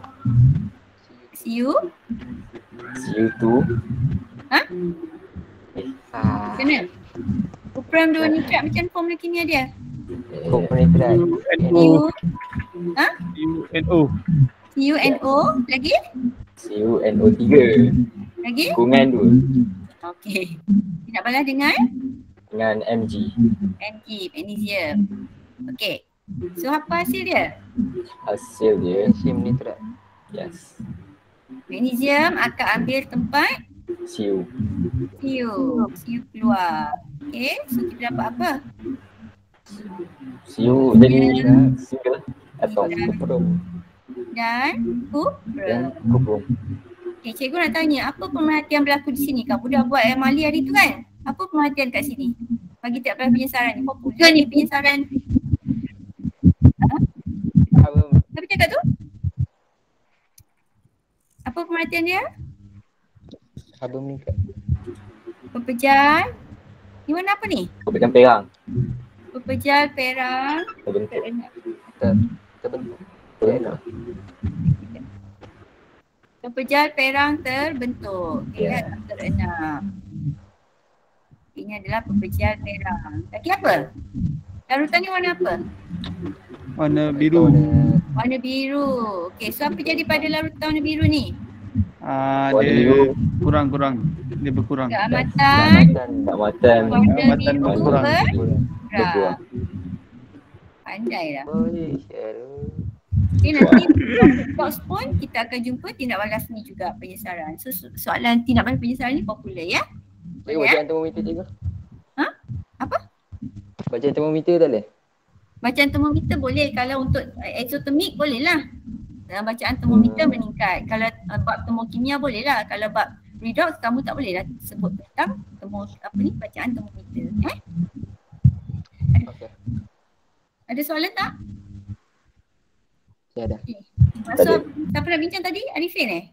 CU2 Ha? Kena? Kupram 2 nitrat macam formula kimia dia? Komponitrat. CU Ha? UNO. CuNO lagi? CuNO3 Lagi? gabungan 2 Okey. Tindak balas dengan Mg. magnesium. Okey. So apa hasil dia? Hasil dia Magnesium nitrat. yes Magnesium akan ambil tempat Cu. Cu keluar. Okey, so kita dapat apa? Cu jadi single atom Kuprum. Dan dan kuprum. kuprum. Okey, cikgu nak tanya, apa pemerhatian berlaku di sini? Kamu dah buat amali hari tu kan? Apa pemerhatian kat sini? Bagi tak payah penyesaran ni. Popular ni penyesaran. Apa cakap tu? Apa pemerhatian dia? Karbon meningkat. Pepejal. Ni warna apa ni? Kebetulan perang Pepejal perang terbentuk. Terbentuk. Terbentuk. Pepejal perang terbentuk. Ya. Lihat terenam. Ini adalah pepejal perang. Lagi apa? Larutan ni warna apa? Warna biru. Warna biru. Okey, so apa jadi pada larutan warna biru ni? Warna Dia biru. kurang. Dia berkurang. Keamatan Keamatan warna Keamatan biru berkurang. berkurang. Pandai lah. Boleh share. Okay, nanti box pun kita akan jumpa tindak balas ni juga penyesaran. So soalan tindak balas penyesaran ni popular ya. Cikgu Boleh, bacaan termometer cikgu. Ha? Apa? Bacaan termometer tak boleh? Bacaan termometer boleh, kalau untuk exothermic boleh lah. Bacaan termometer meningkat. Kalau bab termokimia boleh lah. Kalau bab redox kamu tak boleh lah sebut tentang bacaan termometer. Okey. Ada soalan tak? Saya ada. Masuk, siapa nak bincang tadi? Arifin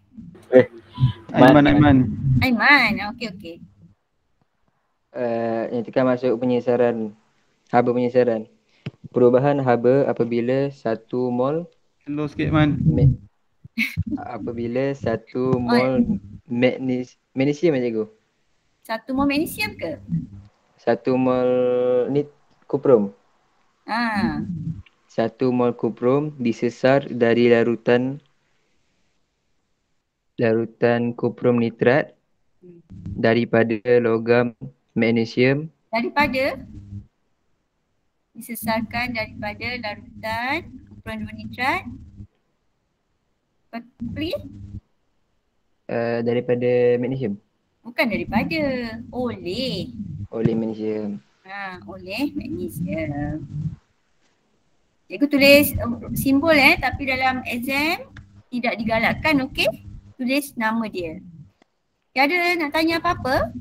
Aiman. Aiman. Okey. Nyatakan masuk penyesaran. Haba penyesaran. Perubahan haba apabila 1 mol Slow sikit Man. apabila 1 mol magnesium cikgu. 1 mol magnesium ke? 1 mol ni kuprum. 1 mol kuprum disesar dari larutan kuprum nitrat daripada logam magnesium disesarkan daripada larutan kuprum 2 nitrat. Apa lagi? Daripada magnesium. Bukan daripada, oleh Magnesium. oleh magnesium. Cikgu tulis simbol tapi dalam exam tidak digalakkan, okey? Tulis nama dia. Okay, ada nak tanya apa-apa?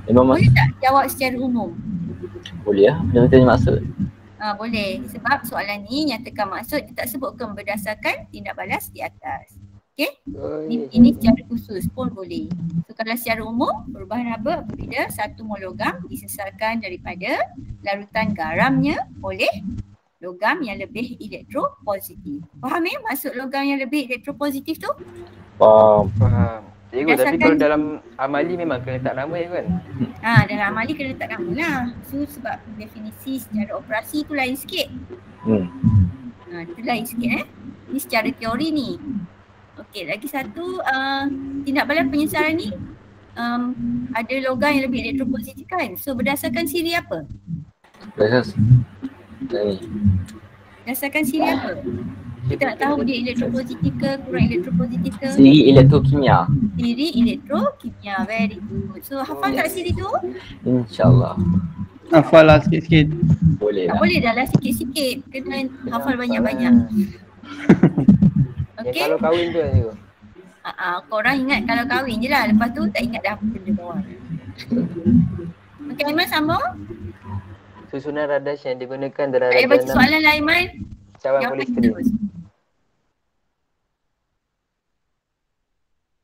Memang Boleh tak jawab secara umum? boleh lah. Jangan tanya maksud. Boleh. Sebab soalan ni nyatakan maksud dia tak sebutkan berdasarkan tindak balas di atas. Okey? Ini secara khusus pun boleh. So kalau secara umum, perubahan haba apabila 1 mol logam disesarkan daripada larutan garamnya oleh logam yang lebih elektropositif. Faham maksud logam yang lebih elektropositif tu? Faham. Cikgu, tapi kalau dalam amali memang kena letak nama kan? Dalam amali kena letak nama lah. So sebab definisi secara operasi tu lain sikit. Itu lain sikit Ni secara teori ni. Okey, lagi satu tindak balas penyesaran ni ada logam yang lebih elektropositif kan? So berdasarkan siri apa? Berdasarkan siri apa? Kita nak tahu dia elektropositif ke, kurang elektropositif ke? Siri elektrokimia. Siri elektrokimia, very good. So hafal tak siri tu? InsyaAllah. Hafal lah sikit-sikit. Boleh Tak lah. boleh dah lah sikit-sikit. Kena hafal banyak-banyak. Yang Okey? kalau kahwin tu cikgu. Korang ingat kalau kahwin je lah. Lepas tu tak ingat dah apa benda bawah. Okey Aiman sambung. Susunan radas yang digunakan Tak payah terhadap baca soalan lah Aiman. cawan Jawapan polisterin. terus.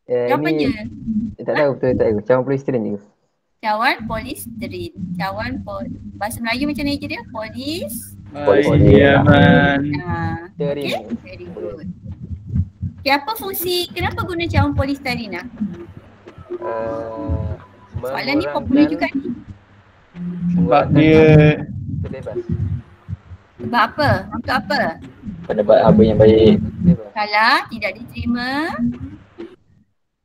Jawapannya tak tahu betul tak tahu. Cawan polistiren je. cawan polistiren. Bahasa Melayu macam ni je dia? Polistiren. Okay, very good. Okay, apa fungsi, kenapa guna cawan polistiren lah? Soalan ni popular juga ni. Sebab dia terbebas. Sebab apa? Untuk apa? Pendapat haba yang baik. Terbebas. Salah, tidak diterima.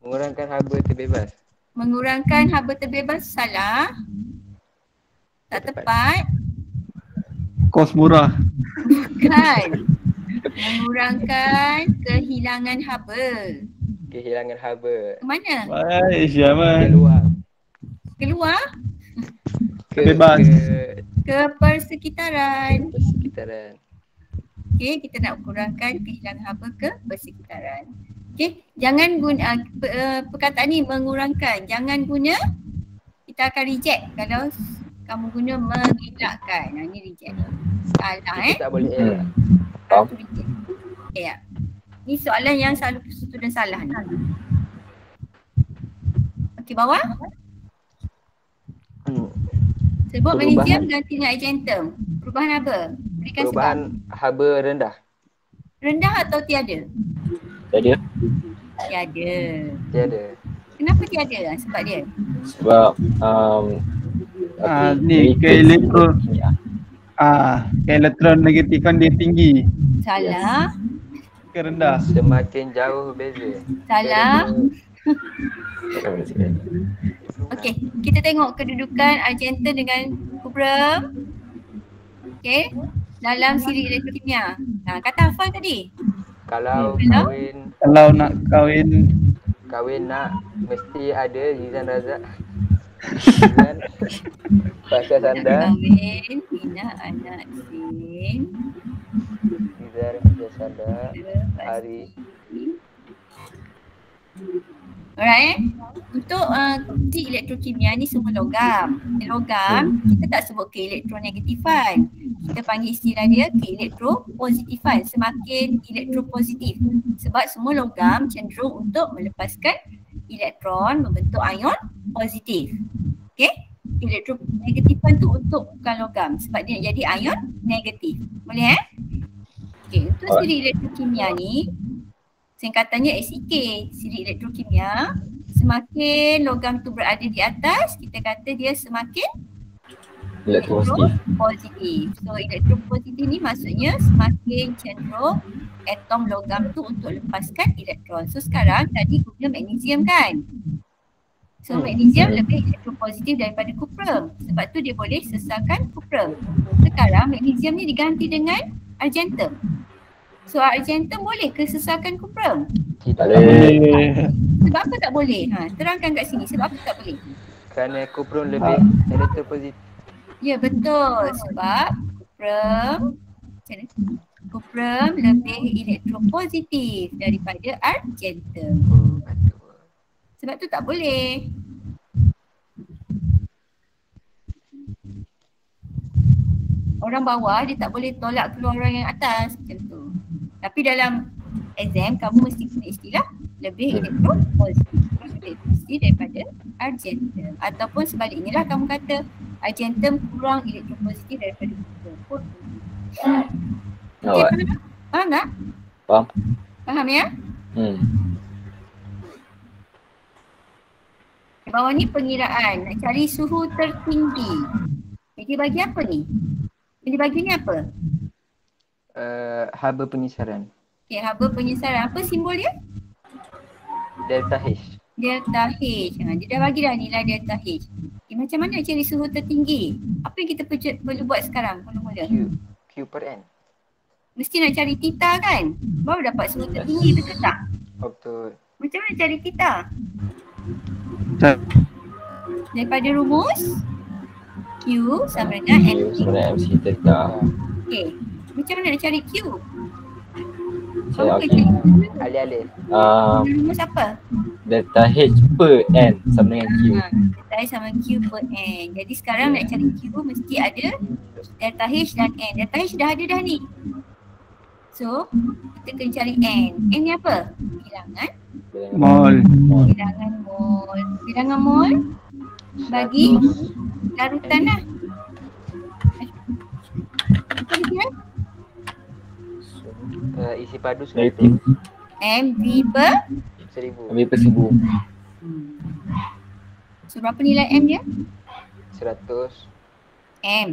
Mengurangkan haba terbebas. Mengurangkan haba terbebas, salah. Tak tepat. kos murah. Bukan. Mengurangkan kehilangan haba. Kehilangan haba. Ke mana? Baik, Syaman. Keluar. Keluar Bebas. ke persekitaran. Persekitaran. Okey, kita nak kurangkan kehilangan haba ke persekitaran. Okey, jangan guna perkataan ni mengurangkan. Jangan guna, kita akan reject kalau kamu guna mengelakkan. Ni reject. Salah Tak boleh elak. Aku reject. Okay, ya. Ni soalan yang selalu student salah ni. Okey, bawah. Sebut Perubahan. magnesium ganti dengan argentum. Perubahan apa? Berikan Perubahan haba rendah. sebab. Rendah atau tiada? Jadi Tiada. Tiada. Kenapa tiada? Sebab dia. sebab Ni ke elektron. Ke elektron negatif kan dia tinggi Salah. ke rendah. Semakin jauh beza. Salah. Okey, kita tengok kedudukan argentum dengan cuprum. Okey, dalam siri elektrokimia. Kata hafal tadi. Kalau Hello? Kalau nak kahwin nak mesti ada Zizan Razak. Zizan Pasha Sanda. Kahwin, bina anak Sin. Zizan Pasha Sanda. Hari. Alright. Untuk di elektrokimia ni semua logam. Logam kita tak sebut ke elektronegatifan. Kita panggil istilah dia ke elektropositifan. Semakin elektropositif. Sebab semua logam cenderung untuk melepaskan elektron membentuk ion positif. Okay? Elektronegatifan tu untuk bukan logam sebab dia nak jadi ion negatif. Boleh Okay, untuk siri elektrokimia ni singkatannya SEK, siri elektrokimia. Semakin logam tu berada di atas, kita kata dia semakin elektropositif. So elektropositif ni maksudnya semakin cenderung atom logam tu untuk lepaskan elektron. So sekarang tadi guna magnesium kan? So magnesium lebih elektropositif daripada cuprum. Sebab tu dia boleh sesalkan cuprum. Sekarang magnesium ni diganti dengan argentum. So argentum boleh ke sesalkan cuprum? tak boleh. Sebab apa tak boleh? Terangkan kat sini sebab apa tak boleh? Kerana cuprum lebih elektropositif. Ya betul, sebab cuprum lebih elektropositif daripada argentum. Sebab tu tak boleh. Orang bawah dia tak boleh tolak keluar orang yang atas macam tu. Tapi dalam exam kamu mesti guna istilah lebih elektropositif daripada argentum. Ataupun sebaliknya lah kamu kata argentum kurang elektropositif daripada cuprum. Okay, faham tak? Faham. Faham ya? Bawah ni pengiraan, nak cari suhu tertinggi. Dia bagi apa ni? Yang dibagi ni apa? Haba penyesaran. Okay, haba penyesaran. Apa simbol dia? Delta H. Delta H. Dia dah bagi dah nilai delta H. Okay, macam mana cari suhu tertinggi? Apa yang kita perlu buat sekarang mula-mula? Q per N. Mesti nak cari theta kan? Baru dapat suhu tertinggi, betul tak? Betul. Macam mana cari theta? Daripada rumus Q sama dengan Q sama dengan MC theta. Okay. Macam mana nak cari Q? Saya Alih-alih. Rumus apa? Delta H per N sama dengan Q. Delta H sama Q per N. Jadi sekarang nak cari Q mesti ada delta H dan N. Delta H dah ada dah ni. So kita kena cari N. N ni apa? Bilangan Mol. Bilangan mol. Bilangan mol bagi larutan lah. Apa dia? Isi padu Negatif. 100. MV per 1000. Ambil per 1000. So berapa nilai M dia? 100. M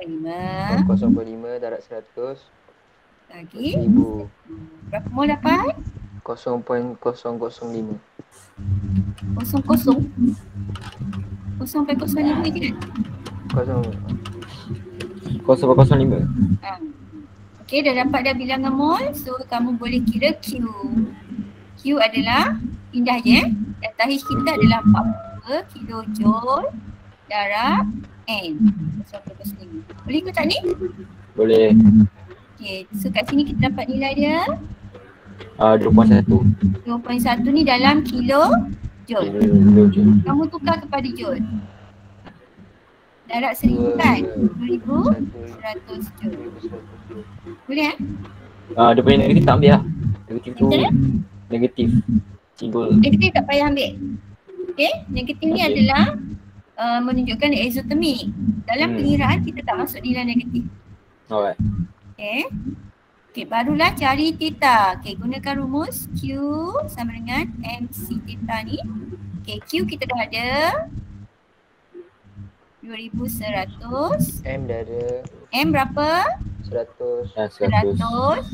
5 0.5 darab 100. lagi 1000. berapa mol dapat? 0.005. 00 0.05 je kan? 0.05. Okey, dah dapat dah bilangan mol. So kamu boleh kira Q. Q adalah indah je Tahij kita adalah 40 kilojoule darab N 0.05. Boleh ikut tak ni? Boleh. Okey, so kat sini kita dapat nilai dia 2.1. 2.1 ni dalam kilojoule. Kilojoule. Kamu tukar kepada joule. Darab 1000 kan? 2100 joule. Boleh Dia punya negatif tak ambil lah. Negatif tu Betul? negatif. Simbol. Negatif tak payah ambil. Okey, negatif ni Okey. adalah menunjukkan exothermic. Dalam Hmm. pengiraan kita tak masuk nilai negatif. Alright. Okey. Okey, barulah cari theta. Okey, gunakan rumus Q sama dengan MC theta ni. Okey, Q kita dah ada 2100. M dah ada M berapa? 100. 100. 100.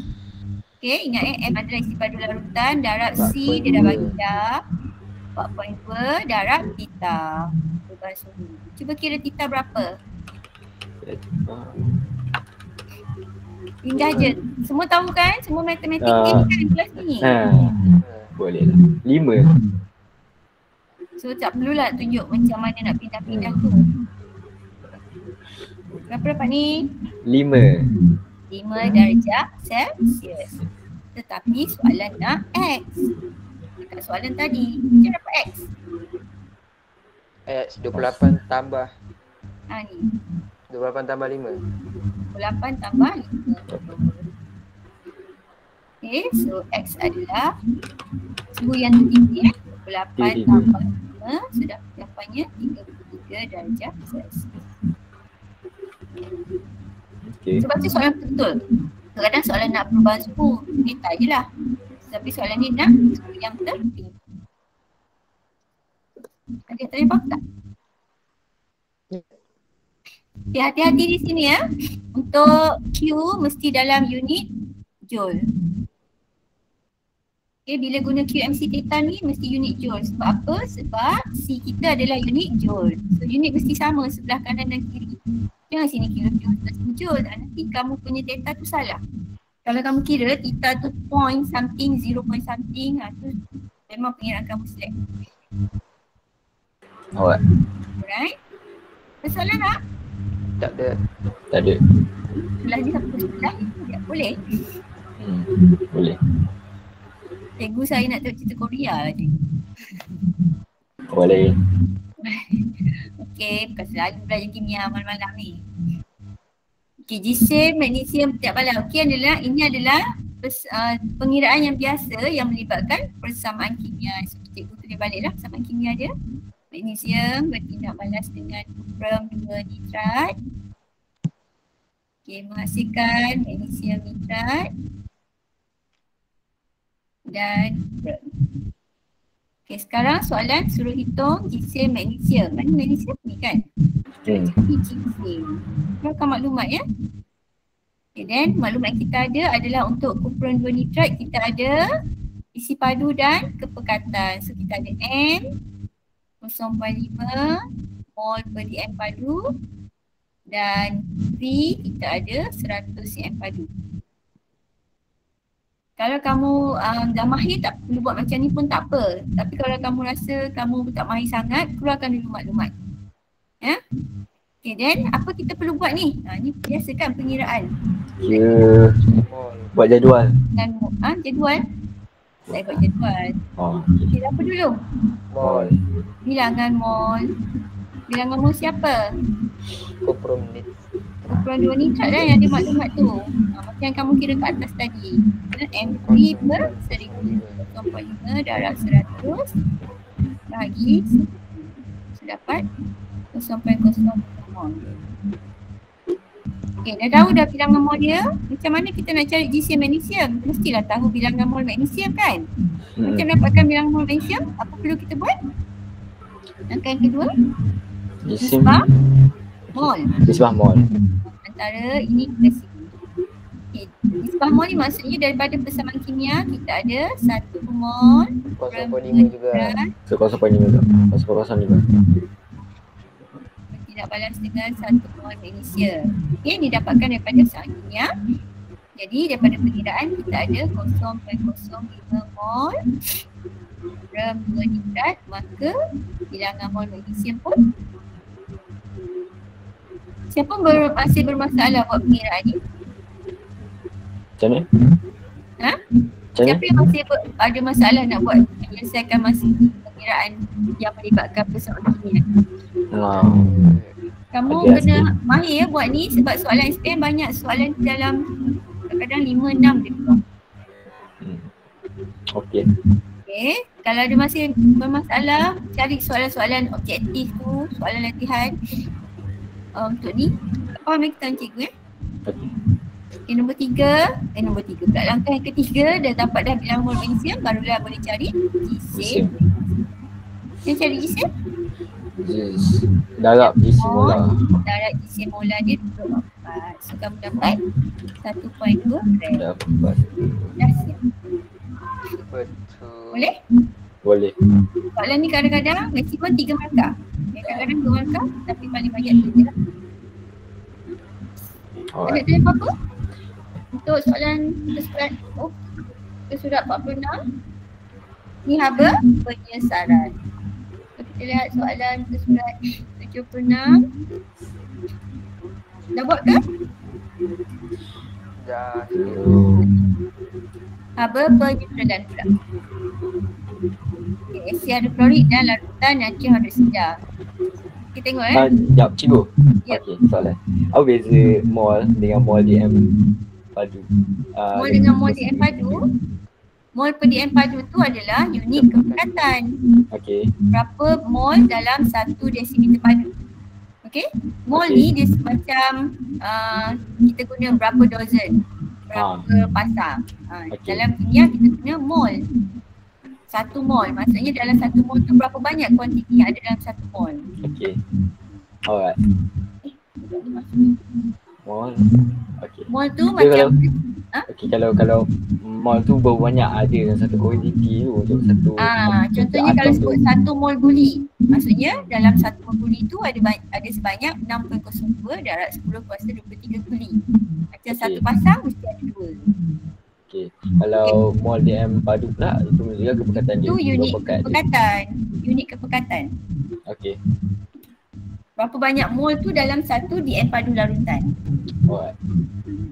Okey, ingat M adalah isi padu larutan. Darab C dia dah bagi dah 4.2 darab theta. Perubahan suhu. Cuba kira theta berapa? Indah je. Semua tahu kan? Semua matematik ni kan kelas ni. Boleh lah. 5. So tak perlulah tunjuk macam mana nak pindah-pindah tu. Berapa dapat ni? 5. 5 darjah Celsius. Tetapi soalan nak X. Dekat soalan tadi, macam dapat X? X 28 tambah Ni. 28 tambah 5. 28 tambah 5. Okay, so X adalah suhu yang tertinggi 28 tambah 5 sudah jawapannya 33 darjah Celsius. Okay. So baca soalan betul. Kadang-kadang soalan nak perubahan suhu, data je lah. Tapi soalan ni nak suhu yang tertinggi. Ada tanya apa tak? Okay, hati-hati di sini ya. Untuk Q mesti dalam unit joule. Okay, bila guna QMC theta ni mesti unit joule. Sebab apa? Sebab C kita adalah unit joule. So unit mesti sama sebelah kanan dan kiri. Jangan sini kira joule plus joule. Nanti kamu punya theta tu salah. Kalau kamu kira theta tu point something, 0 point something, tu memang pengiraan kamu select. Alright. Alright. Persoalan tak? Tak ada. Tak ada. Sebelah ni sampai sebelah ni. Ya, boleh. Boleh. Cikgu saya nak tengok cerita Korea lah cikgu. Boleh. Okey, bukan selalu belajar kimia malam-malam ni. Okey, jisim, magnesium, tiap balas. Okey, ini adalah pengiraan yang biasa yang melibatkan persamaan kimia. So, cikgu tulis balik lah persamaan kimia dia. Magnesium bertindak balas dengan kuprum 2 nitrat. Okey, menghasilkan magnesium nitrat dan kuprum. Okey, sekarang soalan suruh hitung jisim magnesium. Mana magnesium ni kan? Ini jisim. Keluarkan maklumat ya. Okay, then maklumat kita ada adalah untuk kuprum 2 nitrat kita ada isi padu dan kepekatan. So kita ada M 0.5 mol per dm padu dan V kita ada 100 cm padu. Kalau kamu dah mahir tak perlu buat macam ni pun tak apa. Tapi kalau kamu rasa kamu tak mahir sangat, keluarkan dulu maklumat. Ya? Okay, then apa kita perlu buat ni? Ni biasa kan pengiraan. Ya. Buat jadual. Dan jadual. Saya buat jadual. Okay, apa dulu? Mol. Bilangan mol. Bilangan mol siapa? Kuprum nit. Kuprum 2 nitrat lah yang ada maklumat tu. Macam yang kamu kira kat atas tadi. M3 per 1000. 0.5 darab 100 bahagi dapat 0.05 mol. Okay, dah tahu dah bilangan mol dia. Macam mana kita nak cari GC magnesium? Mestilah tahu bilangan mol magnesium kan? Macam dapatkan bilangan mol magnesium, apa perlu kita buat? Langkah yang kedua, nisbah mol. Nisbah mol. Antara ini ke sini. Okay. Nisbah mol ni maksudnya daripada persamaan kimia kita ada 1 mol 0.5 juga. So 0.5 tu. 0.05. Tidak balas dengan 1 mol magnesium. Okay, didapatkan daripada persamaan kimia. Jadi daripada perkiraan kita ada 0.05 mol per 2 nitrat, maka bilangan mol magnesium pun siapa masih bermasalah buat perkiraan ni? Macam mana? Ha? Macam mana? Siapa yang masih ada masalah nak buat menyelesaikan masa perkiraan yang melibatkan persamaan kimia? Kamu Ada kena mahir buat ni sebab soalan SPM banyak soalan dalam kadang-kadang 5-6 dia keluar. Okey. Okay, kalau ada masih bermasalah, cari soalan-soalan objektif tu, soalan latihan untuk ni. Faham lagi tuan cikgu Okay, nombor 3 pula. Langkah yang ketiga dah dapat dah bilangan mol magnesium, barulah boleh cari GC. Yang cari GC? Darab GC molar. Darab GC molar dia 24. So kamu dapat 1.2 gram. Dapat. Dah siap. Betul. Boleh? Boleh. Soalan ni kadang-kadang maksimum 3 markah. Kadang-kadang 2 markah tapi paling banyak 3 lah. Ada tanya apa-apa? Untuk soalan surat 46 ni haba penyesaran. Kita lihat soalan surat 76. Dah buat ke? Dah. Haba penyesaran pula. Okay, hidroklorik dan larutan natrium hidroksida. Kita tengok Sekejap, cikgu. Yep. Okey, soalan. Apa beza mol dengan mol DM padu? Mol dengan mol DM padu, mol per DM padu tu adalah unit kepekatan. Okey. Berapa mol dalam 1 desimeter padu. Okey? Mol ni dia macam kita guna berapa dozen, berapa pasang. Okey. Dalam kimia kita guna mol. 1 mol, maksudnya dalam 1 mol tu berapa banyak kuantiti yang ada dalam 1 mol. Okey. Alright. Mol. Okey. Mol tu Dia macam Okey, kalau mol tu berapa banyak ada dalam satu kuantiti tu untuk satu. Contohnya kalau sebut 1 mol guli, maksudnya dalam 1 mol guli tu ada sebanyak 6.02 darab 10 kuasa 23 guli. Macam satu pasang mesti ada 2. Okey. Kalau mol DM padu pula itu juga kepekatan dia. Itu unit Pekat dia. kepekatan. Unit kepekatan. Okey. Berapa banyak mol tu dalam 1 DM padu larutan. Alright.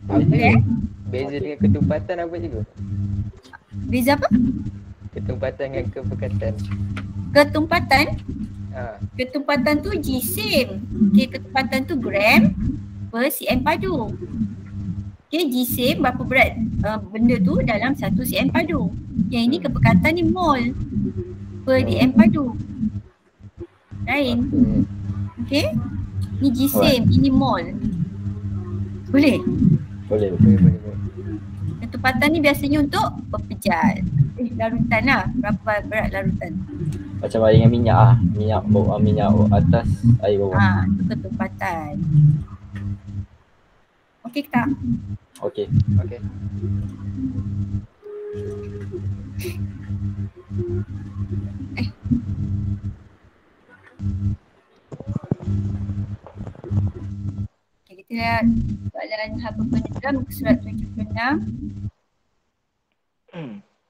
Boleh? Beza dengan ketumpatan apa cikgu? Beza apa? Ketumpatan dengan kepekatan. Ketumpatan. Ha. Tu G-sim. Okay, ketumpatan tu gram per cm padu. Okay, G-sim berapa berat benda tu dalam 1 cm padu. Yang ini kepekatan ni mol per dm padu. Lain. Okay. Ni G-sim, ini mol. Boleh? Boleh. Ketumpatan ni biasanya untuk pepejal. Larutan lah. Berapa berat larutan. Macam air dengan minyak ah. Minyak bawah, minyak atas, air bawah. Itu ketumpatan. Okey ke tak? Okey. Okey. Okay, kita lihat soalan haba penyelam muka surat 76.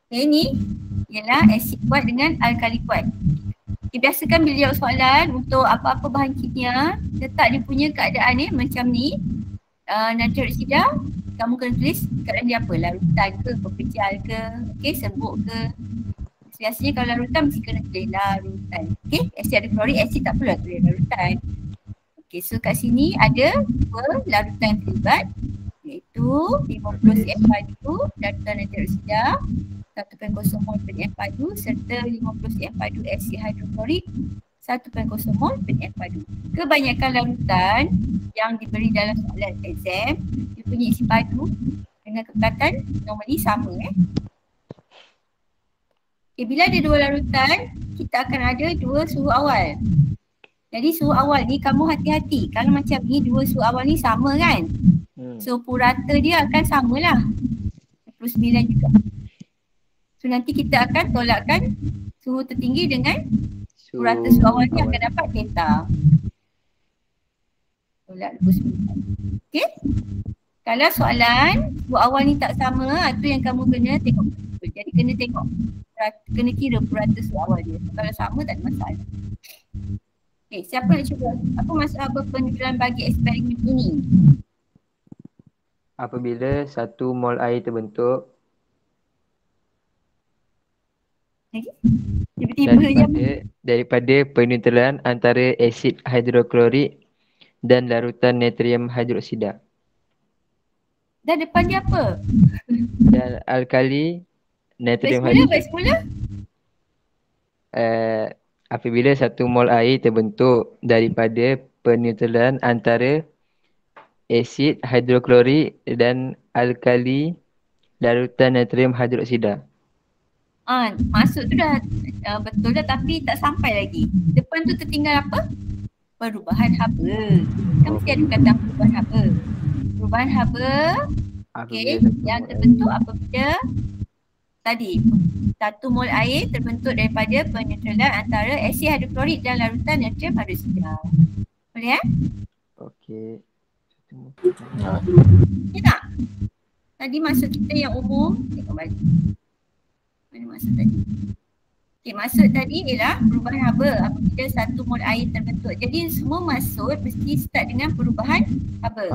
Okay, ni ialah asid kuat dengan alkali kuat. Okay, biasakan bila jawab soalan untuk apa-apa bahan kimia, letak dia punya keadaan ni macam ni. Natrium hidroksida, kamu kena tulis keadaan dia apa, larutan ke, pepejal ke, okay, serbuk ke. Biasanya kalau larutan mesti kena tulis larutan. Okay, asid hidroklorik, asid tak perlu tulis larutan. Okay, so kat sini ada 2 larutan yang terlibat, iaitu 50 cm padu, larutan natrium hidroksida 1.0 mol penyet padu serta 50 cm padu asid hidroklorik 1.0 mol penyet padu. Kebanyakan larutan yang diberi dalam soalan exam dia punya isi padu dengan kepekatan normally sama Okay, bila ada dua larutan kita akan ada dua suhu awal. Jadi suhu awal ni kamu hati-hati. Kalau macam ni dua suhu awal ni sama kan? So purata dia akan samalah 49 juga. So nanti kita akan tolakkan suhu tertinggi dengan purata suhu awal ni akan dapat theta. Tolak 29. Okay? Kalau soalan suhu awal ni tak sama, itu yang kamu kena tengok. Jadi kena tengok. Kena kira purata suhu awal dia. Kalau sama tak ada masalah. Okay, siapa nak cuba? Apa masalah penuturan bagi eksperimen ini? Apabila 1 mol air terbentuk daripada peneutralan antara asid hidroklorik dan larutan natrium hidroksida. Dan depan dia apa? Dan alkali natrium hidroksida. Apabila 1 mol air terbentuk daripada peneutralan antara asid hidroklorik dan alkali larutan natrium hidroksida. Masuk tu dah betul dah tapi tak sampai lagi. Depan tu tertinggal apa? Perubahan haba. Kan mesti ada kata perubahan haba. Perubahan haba yang terbentuk apabila tadi 1 mol air terbentuk daripada peneutralan antara asid hidroklorik dan larutan natrium hidroksida. Boleh Okey. Ya tak? Tadi maksud kita yang umum, tengok balik. Mana maksud tadi? Okay, maksud tadi ialah perubahan haba apabila 1 mol air terbentuk. Jadi semua maksud mesti start dengan perubahan haba.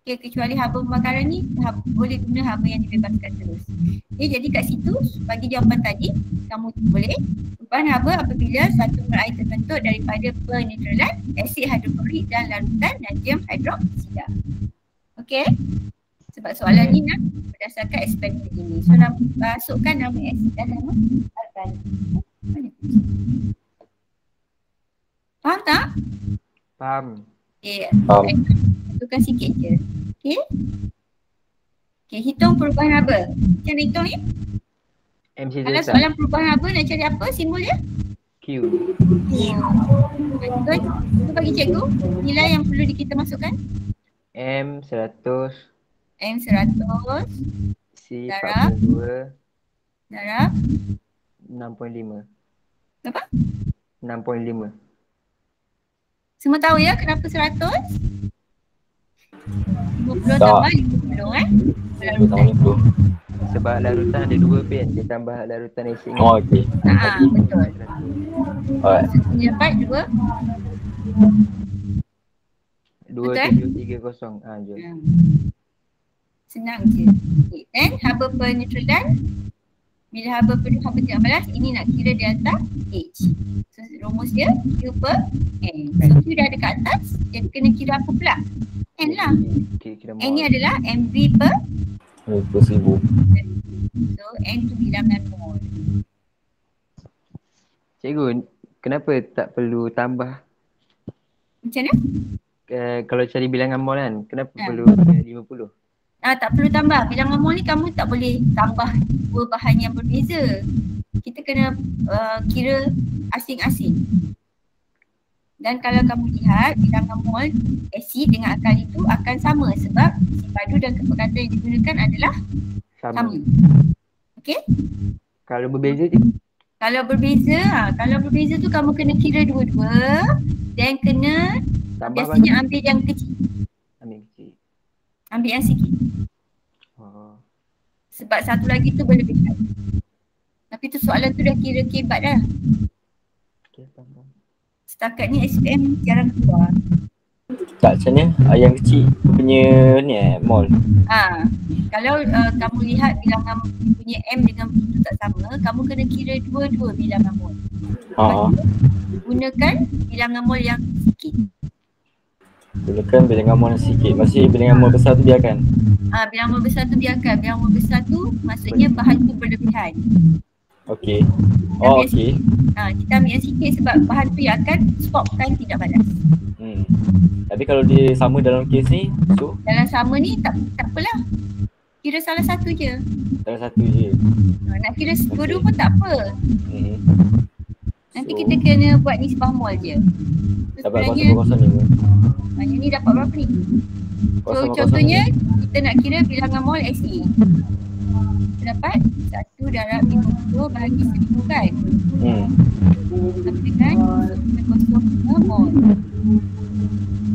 Okay, kecuali haba pembakaran ni boleh guna haba yang dibebaskan terus. Okay, jadi kat situ bagi jawapan tadi kamu boleh perubahan haba apabila 1 mol air terbentuk daripada peneutralan asid hidroklorik dan larutan natrium hidroksida. Okay? Sebab soalan ni nak berdasarkan eksperimen ini. So nak masukkan nama asid dan nama alkali. Faham tak? Faham. Okay. Tentukan sikit je. Okay. Okay, hitung perubahan haba. Macam mana hitung ni? Kalau soalan perubahan haba nak cari apa simbol dia? Q. Kita bagi cikgu nilai yang perlu kita masukkan. M 100. C darab 42. Darab 6.5. Berapa? 6.5. Semua tahu ya kenapa 100? 50 tambah 50 Sebab larutan ada 2 pen, dia tambah larutan asid. Okey. Betul. Alright. Dia dapat 2.730. Je. Senang je. Okay. Dan haba peneutralan bila haba penuh haba tidak balas ini nak kira delta H. So rumus dia Q per N. So Q dah ada kat atas, dia kena kira apa pula? N lah. N ni adalah MV per 1000. So N tu bilangan mol. Cikgu, kenapa tak perlu tambah? Macam mana? Kalau cari bilangan mol kan, kenapa perlu 50? Tak perlu tambah. Bilangan mol ni kamu tak boleh tambah dua bahan yang berbeza. Kita kena kira asing-asing. Dan kalau kamu lihat bilangan mol asid dengan alkali itu akan sama sebab isi padu dan kepekatan yang digunakan adalah sama. Okey? Kalau berbeza Kalau berbeza tu kamu kena kira dua-dua dan kena biasanya ambil yang kecil. Ambil yang sikit. Sebab satu lagi tu boleh berlebihan. Tapi tu soalan tu dah kira kebat dah. Setakat ni SPM jarang keluar. Tak, macam mana? Yang kecil punya ni mol. Kalau kamu lihat bilangan punya M dengan B tu tak sama, kamu kena kira dua-dua bilangan mol. Gunakan bilangan mol yang sikit. Gunakan bilangan mol sikit. Masih bilangan mol besar tu biarkan. Bilangan mol besar tu biarkan. Bilangan mol besar tu maksudnya bahan tu berlebihan. Okey. Oh, okey. Kita ambil yang sikit sebab bahan tu yang akan swapkan tidak balas. Tapi kalau dia sama dalam kes ni, so dalam sama ni tak apalah. Kira salah satu je. salah satu je. Nak kira dua-dua pun tak apa. Nanti So, kita kena buat nisbah mol je. dapat Sebenarnya 0.05. yang ni dapat berapa ni? So 0.05. contohnya kita nak kira bilangan mol SE. Kita dapat 1 darab 50 bahagi 1000 kan? Sama dengan 0.05 mol.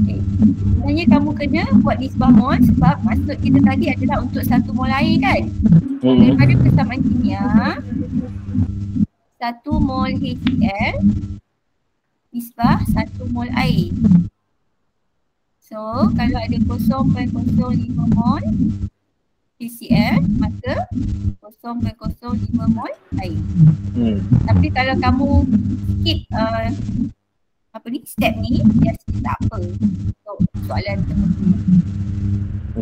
Okay. Sebenarnya kamu kena buat nisbah mol sebab maksud kita tadi adalah untuk 1 mol air kan? Daripada persamaan kimia 1 mol HCl nisbah 1 mol air. So kalau ada 0.05 mol HCl maka 0.05 mol air. Tapi kalau kamu skip step ni just tak apa untuk soalan tertentu.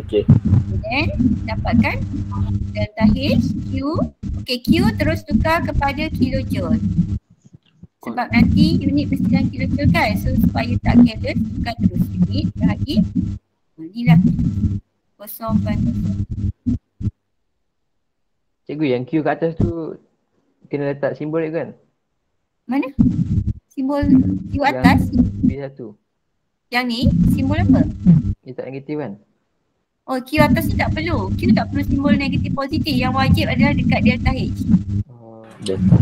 Okey. Then dapatkan delta H Q. Okey, Q terus tukar kepada kilojoule. Sebab nanti unit mesti dalam kilojoule kan. So supaya tak careless tukar terus unit bahagi inilah 0.0. Cikgu, yang Q kat atas tu kena letak simbol dia kan? Mana? Simbol Q atas? B1. Yang ni simbol apa? Dia tak negatif kan? Oh, Q atas ni tak perlu. Q tak perlu simbol negatif positif. Yang wajib adalah dekat delta H. Delta.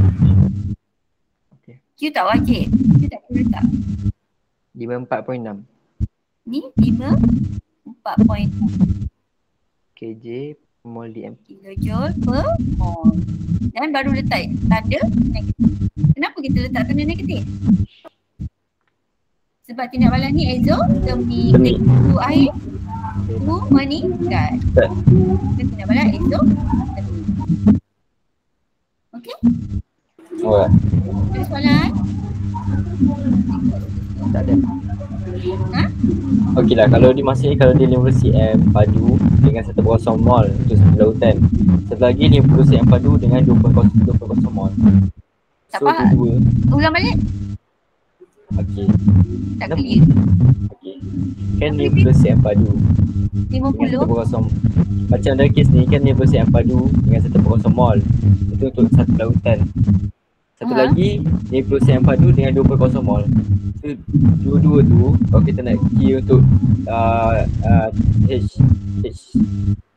Okay. Q tak wajib. Q tak perlu letak. 54.6 Ni 54.6 kJ mol DM. kilojoule per mol. Dan baru letak tanda negatif. Kenapa kita letak tanda negatif? Sebab tindak balas ni exo, demi tu air, tu meningkat. Kita tindak balas exo, okey? Alright. Ada soalan? Tak ada. Okey lah, kalau dia masih kalau dia 50 cm padu dengan 1.0 mol untuk satu lautan. Satu lagi 50 cm padu dengan 2.0 mol. Tak So faham. dua. Ulang balik? Okey. Tak clear. Okey. Kan 50 cm padu 50? dengan 1.0. Macam dalam kes ni kan 50 cm padu dengan 1.0 mol. Itu untuk satu lautan. Satu lagi 50 cm padu dengan 2.0 mol. So dua-dua tu kalau kita nak kira untuk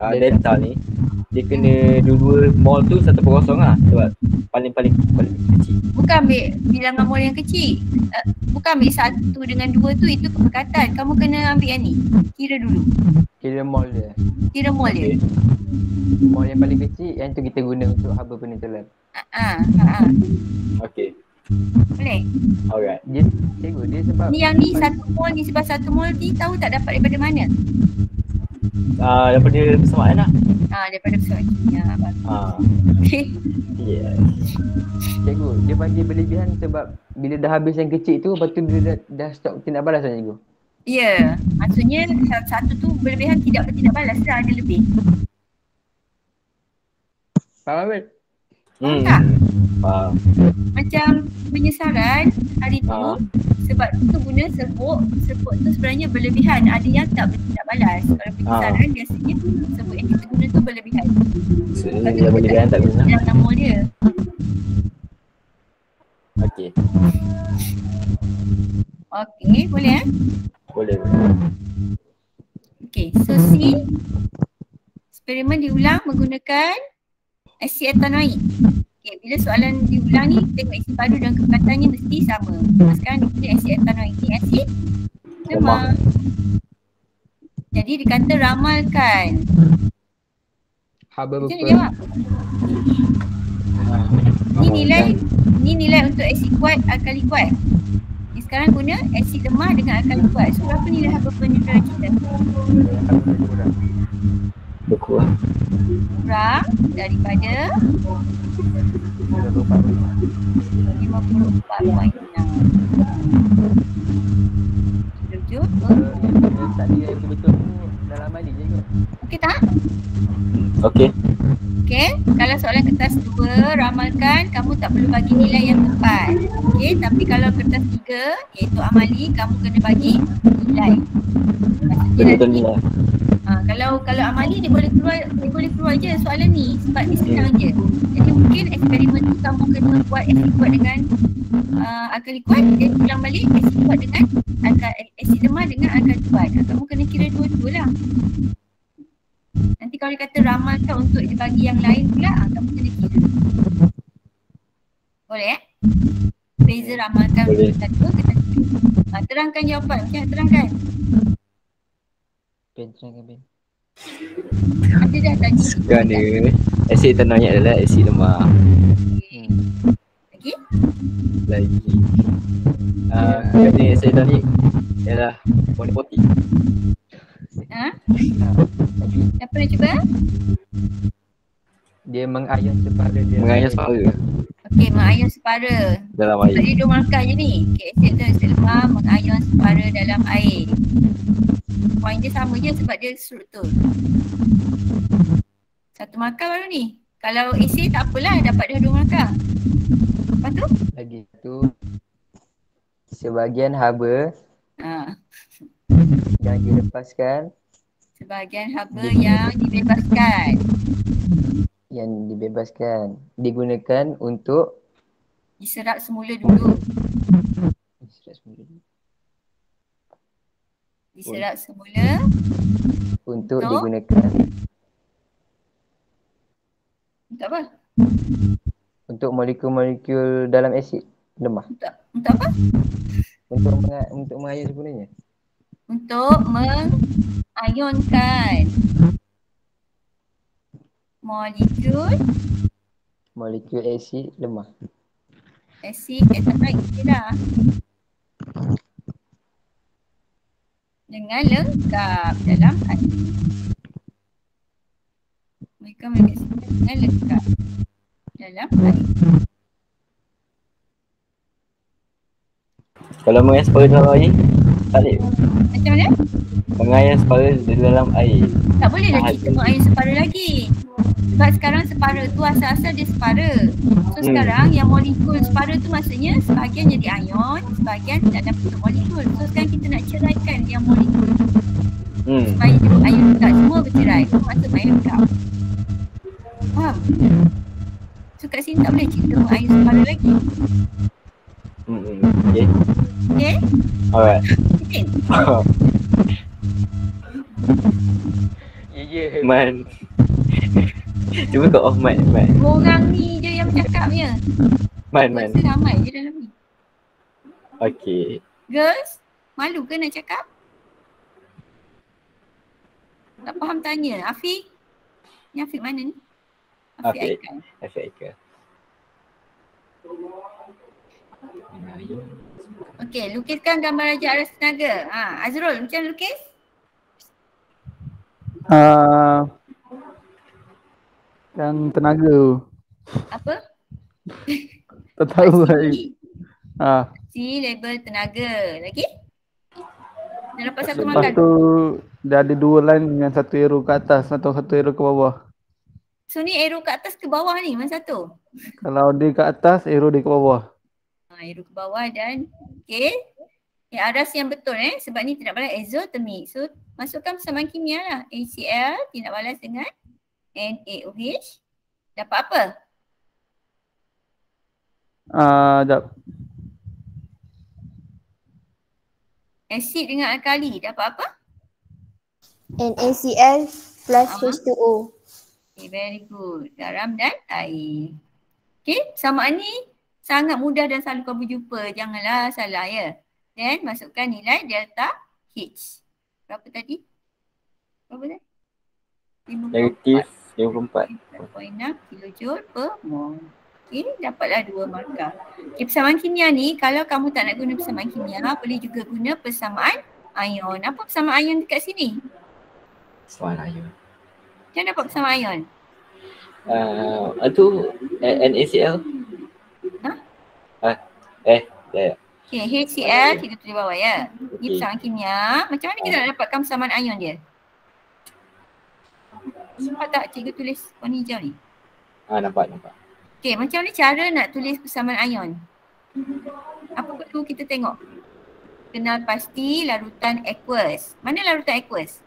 delta ni, dia kena dua-dua mol tu 1.0 lah sebab paling kecil. Bukan ambil bilangan mol yang kecil. Bukan ambil 1 dengan 2 tu, itu kepekatan. Kamu kena ambil yang ni. Kira dulu. Kira mol dia. Kira mol dia. Mol yang paling kecil yang tu kita guna untuk haba penintulan. Okey. Boleh? Alright. Dia cikgu dia sebab Ni yang ni 1 mol ni sebab 1 mol ni tahu tak dapat daripada mana? Daripada persamaan lah. Daripada persamaan kimia. Okay. Yes. Cikgu, dia bagi berlebihan sebab bila dah habis yang kecil tu, lepas tu dia dah stop tindak balas kan cikgu? Ya, maksudnya satu tu berlebihan tidak bertindak balas dah, ada lebih. Faham Abel? Tak? Faham. Macam penyesaran hari tu sebab tu guna serbuk tu sebenarnya berlebihan. Ada yang tak bertindak balas. Kalau penyesaran biasanya serbuk yang kita guna tu berlebihan. So, yang berlebihan tak guna. Dalam nama dia. Okey. Okey, boleh Boleh. Okey, so C eksperimen diulang menggunakan asid etanoik. Okay, bila soalan diulang ni, tengok asid padu dan kepekatannya mesti sama. Sekarang dia guna asid etanoik ni, asid lemah. Jadi dia kata ramalkan. Haba Macam mana jawab? Ni nilai untuk asid kuat, alkali kuat. Ni sekarang guna asid lemah dengan alkali kuat. So berapa nilai haba penyusuran kita? Berkurang. Kurang daripada 54.6. Kilojoule per Yang tadi yang betul-betul tu dalam balik je ke? Okey tak? Okey. Okey, kalau soalan kertas 2, ramalkan kamu tak perlu bagi nilai yang tepat. Okey, tapi kalau kertas 3 iaitu amali, kamu kena bagi nilai. Maksudnya Betul nanti lah. kalau amali dia boleh keluar je soalan ni sebab dia senang je. Jadi mungkin eksperimen tu kamu kena buat asid kuat dengan alkali kuat, dia ulang balik asid kuat dengan asid lemah dengan alkali kuat. Kamu kena kira dua-dua lah. Nanti kalau dia kata ramalkan untuk dia bagi yang lain pula, kamu kena kira. Boleh Beza ramalkan Boleh. kertas 2, kertas 3. Terangkan jawapan. Macam nak terangkan? Ben, terangkan Ben. Ada dah tadi. Kerana asid tenangnya adalah asid lemah. Lagi? Lagi. Kerana asid tadi ialah warna putih. Siapa nak cuba? Dia mengayon separa dia. Mengayon separa Okey, mengayon separa. dalam Sebab air. dia 2 markah je ni. Okey, asid tu asid lemah mengayon separa dalam air. Poin dia sama je sebab dia struktur. 1 markah baru ni. Kalau asid tak apalah, dapat dah 2 markah. Lepas tu? Lagi tu sebahagian haba yang dilepaskan, Sebahagian haba yang dibebaskan digunakan untuk diserap semula dulu. Diserap semula untuk Untuk? digunakan untuk apa? untuk molekul-molekul dalam asid lemah. Untuk apa? Untuk mengayon sebenarnya. Untuk mengayonkan Molekul asid lemah. asid tak baik dah. Dengan lengkap dalam air. Mereka menyaksikan dengan lengkap dalam air. Kalau mengayon separa dalam air, tak boleh. Macam mana? Mengayon separa di dalam air. Tak boleh dah Tahan kita dulu. mengayon separa lagi. Sebab sekarang separa tu asal-asal dia separa. So sekarang yang molekul separa tu maksudnya sebahagian jadi ion, sebahagian dalam bentuk molekul. So sekarang kita nak ceraikan yang molekul supaya dia ion lengkap, semua bercerai. Itu maksud ion lengkap. Faham? So kat sini tak boleh kita mengayon separa lagi. Okay. Okay? Alright. Okay. Ya. Man. Cuba kau off mic, Man. Orang ni je yang bercakapnya. Man. Rasa ramai je dalam ni. Okay. Girls, malu ke nak cakap? Tak faham tanya. Afiq? Ni Afiq mana ni? Afiq Afiq. Aikan. Efek. Okey, lukiskan gambar Raja Aras Tenaga. Azrul, macam mana lukis? Yang tenaga. Apa? Tak tahu C. lagi. C label tenaga. Lagi? Dah dapat satu Lepas makan. tu dia ada 2 line dengan 1 arrow ke atas atau 1 arrow ke bawah. So ni arrow ke atas ke bawah ni? Mana satu? Kalau dia ke atas, arrow dia ke bawah. Arrow ke bawah dan okey. Aras yang betul sebab ni tindak balas exothermic. So masukkan persamaan kimia lah. HCl tindak balas dengan NaOH. Dapat apa? Sekejap. Asid dengan alkali. Dapat apa? NaCl plus H2O. Okay, very good. Garam dan air. Okay, persamaan ni sangat mudah dan selalu kamu jumpa. Janganlah salah ya. Dan masukkan nilai delta H. Berapa tadi? Berapa tadi? Negatif 54. 4.6 kilojoule per mol. Okay, dapatlah 2 markah. Okay, persamaan kimia ni kalau kamu tak nak guna persamaan kimia, boleh juga guna persamaan ion. Apa persamaan ion dekat sini? Soal ion. Macam dapat persamaan ion? Itu NaCl. Okay, HCl kita tulis bawah ya. Ini persamaan kimia. Macam mana kita nak dapatkan persamaan ion dia? Nampak tak cikgu tulis warna hijau ni? Nampak. Okay, macam mana cara nak tulis persamaan ion? Apa perlu kita tengok? Kenal pasti larutan aqueous. Mana larutan aqueous?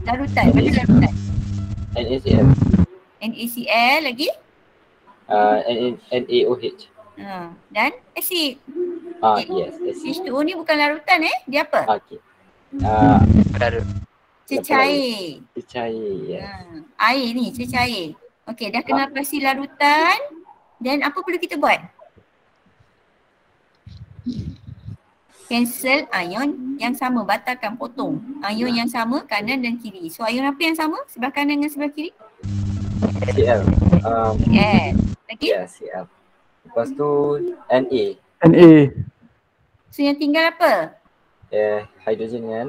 Larutan, mana larutan? NaCl. NaCl lagi? NaOH. Dan asid. Yes, acid. H2O ni bukan larutan Dia apa? Okay. Cecair. Cecair, yes. Air ni, cecair. Okey, dah kenal pasti larutan. Dan apa perlu kita buat? Cancel ion yang sama, batalkan, potong. Ion yang sama kanan dan kiri. So ion apa yang sama? Sebelah kanan dengan sebelah kiri? Cl. Lagi? Cl. Lepas tu Na. So yang tinggal apa? Hidrogen dengan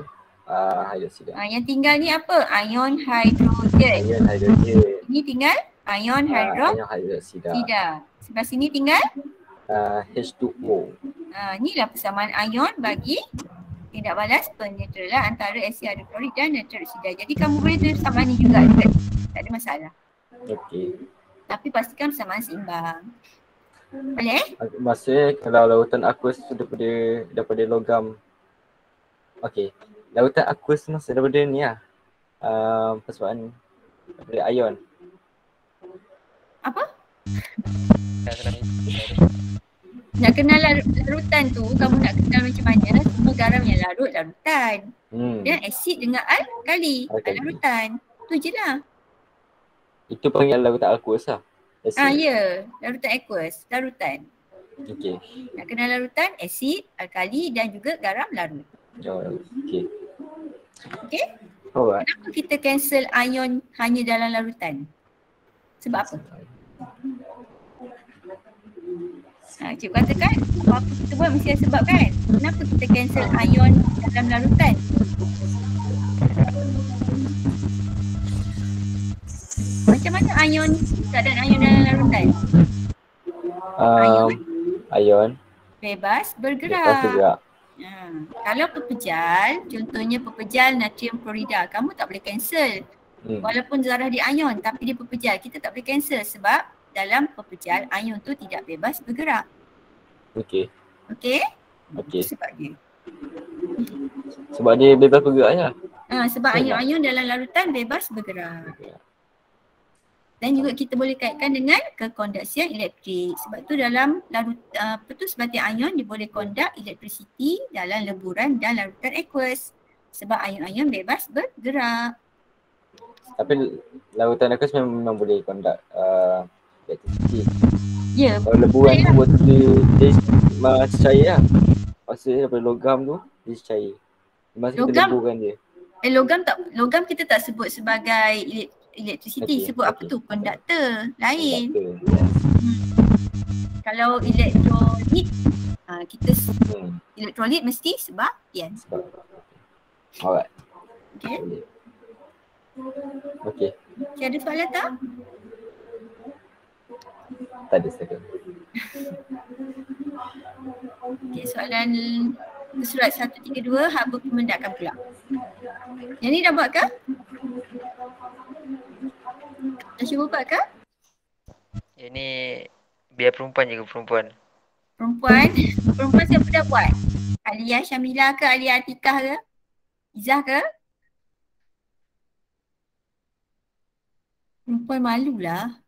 hidroksida. Yang tinggal ni apa? Ion hidrogen. Ion hidrogen. Ini tinggal ion hidroksida. Sebelah sini tinggal H2O. Inilah persamaan ion bagi tindak balas penetralan antara asid hidroklorik dan nitroksida. Jadi kamu boleh tulis persamaan ni juga. Tak ada masalah. Okey. Tapi pastikan persamaan seimbang. Boleh? Maksudnya kalau lautan aqueous tu daripada logam. Okey. Lautan aqueous tu maksud daripada ni lah. Persamaan daripada ion. Apa? Nak kenal larutan tu, kamu nak kenal macam mana semua garam yang larut larutan. Dan asid dengan alkali larutan. Tu je lah. Itu panggil larutan aqueous lah. Ya, larutan aqueous, larutan. Okey. Nak kenal larutan, asid, alkali dan juga garam larut. Okey. Okey? Alright. Kenapa kita cancel ion hanya dalam larutan? Sebab apa? Cikgu katakan apa-apa kita buat mesti ada sebab kan? Kenapa kita cancel ion dalam larutan? Macam mana ion, keadaan ion dalam larutan? Ion bebas bergerak. Kalau pepejal, contohnya pepejal natrium klorida, kamu tak boleh cancel. Walaupun darah dia ion tapi dia pepejal, kita tak boleh cancel sebab dalam pepejal ion tu tidak bebas bergerak. Okey? Sebab dia. Sebab dia bebas bergerak je. Sebab ion-ion dalam larutan bebas bergerak. Dan juga kita boleh kaitkan dengan kekondaksian elektrik. Sebab tu dalam sebatin ion dia boleh conduct electricity dalam leburan dan larutan aqueous. Sebab ion-ion bebas bergerak. Tapi larutan aqueous memang boleh conduct electricity. Ya. Kalau leburan tu buat dia cair lah. Maksudnya daripada logam tu dia cair. Masa kita leburkan dia. Logam kita tak sebut sebagai electricity, sebut apa tu? Konduktor lain. Kalau elektrolit, kita elektrolit mesti sebab ion. Alright. Okay, ada soalan tak? Tak ada setakat. Okay, soalan surat 132 haba pemendakan pula. Yang ni dah buat ke? Dah cuba buat ke? Ini biar perempuan je ke perempuan? Perempuan siapa dah buat? Aliyah Syamila ke? Aliyah Atikah ke? Izzah ke? Perempuan malulah.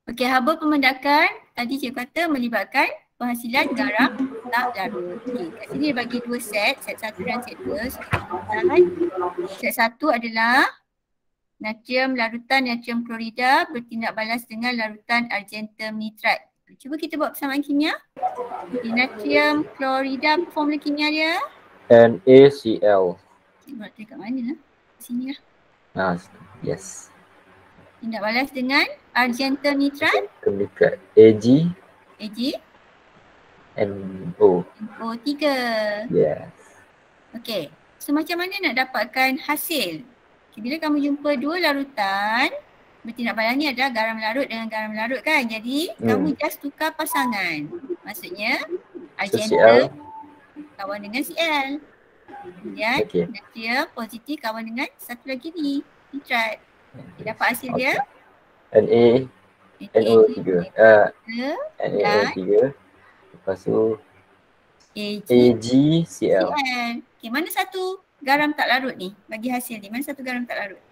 Okey, haba pemendakan tadi cikgu kata melibatkan penghasilan garam tak larut. Okey, kat sini dia bagi dua set 1 dan set 2. Set 1 adalah natrium larutan natrium klorida bertindak balas dengan larutan argentum nitrat. Cuba kita buat persamaan kimia. Okay, natrium klorida formula kimia dia NaCl. Cikgu nak tulis kat mana? Sini lah. Yes. Tindak balas dengan argentum nitrat. Ag. NO. NO3. Yes. Okey. So macam mana nak dapatkan hasil? Okay, bila kamu jumpa dua larutan, bertindak balas ni adalah garam larut dengan garam larut kan. Jadi kamu just tukar pasangan. Maksudnya argentum kawan dengan Cl. Kemudian Okey. natrium positif kawan dengan satu lagi ni, nitrat. Dia dapat hasil dia Na NO3. NaO3. Lepas tu AgCl. Cl. Okay, mana satu garam tak larut ni? Bagi hasil ni, mana satu garam tak larut?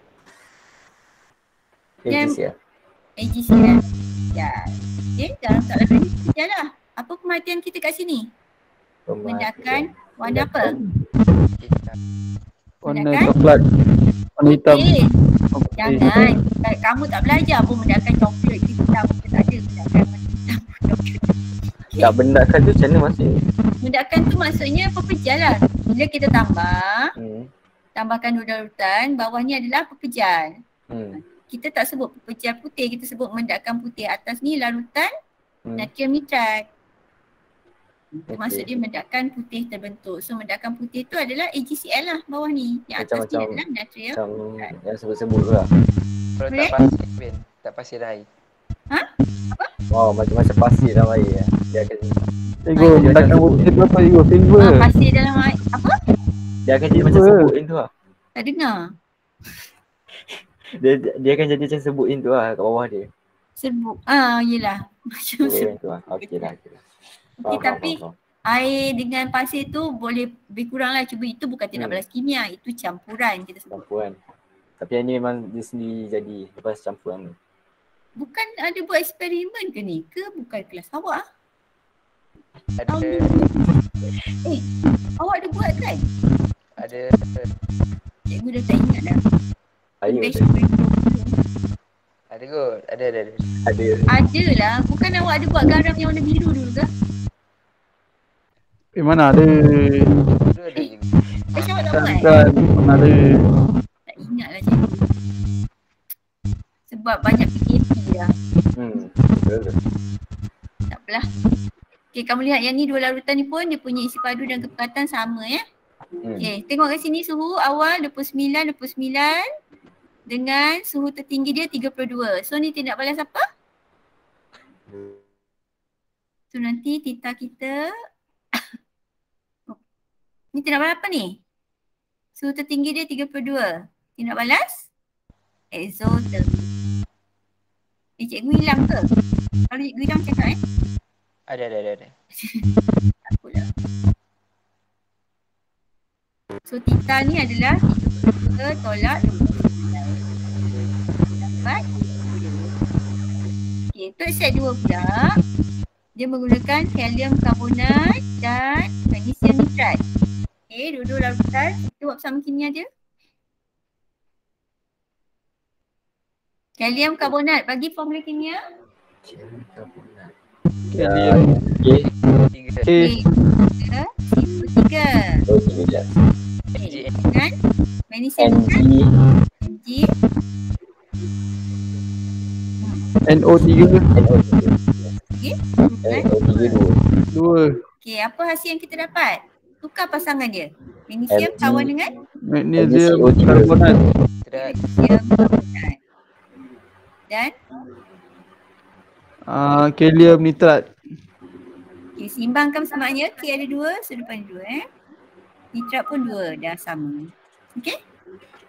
AgCl. AgCl. Ya. Okay, garam tak larut ni pecah lah. Apa pemerhatian kita kat sini? Mendakan warna apa? Warna Mendakan? coklat. Warna hitam. Okay. Jangan. Kamu tak belajar pun mendakan coklat hitam. Kita tak ada mendakan warna hitam. Tak bendakan tu macam mana maksudnya? Mendakan tu maksudnya pepejal lah. Bila kita tambahkan dua larutan, bawah ni adalah pepejal. Kita tak sebut pepejal putih, kita sebut mendakan putih. Atas ni larutan natrium nitrat. Itu maksud dia mendakan putih terbentuk. So mendakan putih tu adalah AgCl lah bawah ni. Yang atas ni adalah natrium nitrat. Yang sebut-sebut tu lah. Kalau tak pasir, Ben. Tak pasir air. Ha? Apa? Wow, macam-macam pasir dalam air. Dia akan Ego, mendakan putih tu apa Ego? Silver. Pasir dalam air. Apa? dia akan jadi macam sebutin tu lah. Tak dengar. Dia akan jadi macam sebutin tu lah kat bawah dia. Serbuk. Yelah. Macam serbuk. Tu lah. Okey lah. Okay, tapi air dengan pasir tu boleh lebih kurang lah. Cuba itu bukan tindak balas kimia. Itu campuran kita sebut. Campuran. Tapi yang ni memang dia sendiri jadi lepas campuran tu. Bukan ada buat eksperimen ke ni? Ke bukan kelas awak? Ada. Awak ada buat kan? Ada. Cikgu dah tak ingat dah. Air Batch tu. 2020. Ada kot. Ada. Ada lah. Bukan awak ada buat garam yang warna biru dulu ke? Mana ada? Ada je. Batch awak tak buat? Kan, mana ada? Tak ingat lah cikgu. Sebab banyak PKP dah. Betul. Tak apalah. Okay, kamu lihat yang ni dua larutan ni pun dia punya isi padu dan kepekatan sama ya. Okay, tengok kat sini suhu awal 29 dengan suhu tertinggi dia 32. So ni tindak balas apa? So nanti tita kita ni tindak balas apa ni? Suhu tertinggi dia 32. Tindak balas exothermic. Cikgu hilang ke? Kalau cikgu hilang cakap Ada. Takutlah. So tita ni adalah 32 tolak 29. Dapat 22. Okay, untuk set 2 pula dia menggunakan kalium karbonat dan magnesium nitrat. Okay, dua-dua larutan. Kita buat bersama kimia dia. Kalium karbonat, bagi formula kimia. Kalium. Tiga. CO3. Okay, dengan magnesium nitrat. Mg. NO3. Okay. Dua. Okay, apa hasil yang kita dapat? Tukar pasangan dia. Magnesium kawan dengan Magnesium karbonat. magnesium karbonat. Dan Kalium nitrat. okay, seimbangkan semaknya. K ada 2, so depan 2 Nitrat pun 2, dah sama. Okay?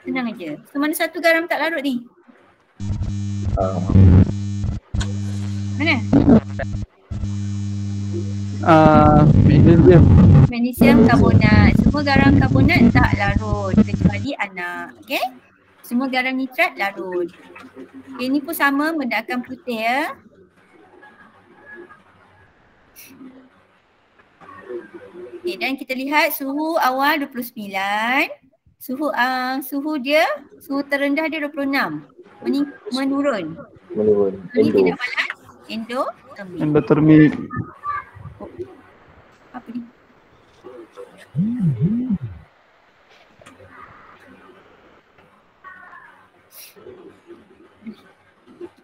Senang aja. So mana satu garam tak larut ni? Mana? Magnesium. Magnesium karbonat. Semua garam karbonat tak larut kecuali anak. Okay? Semua garam nitrat larut. Okay, ini pun sama mendakan putih ya. Okay, dan kita lihat suhu awal 29. Suhu dia, suhu terendah dia 26. Menurun. Ini tidak balas. Endotermik. Apa ni?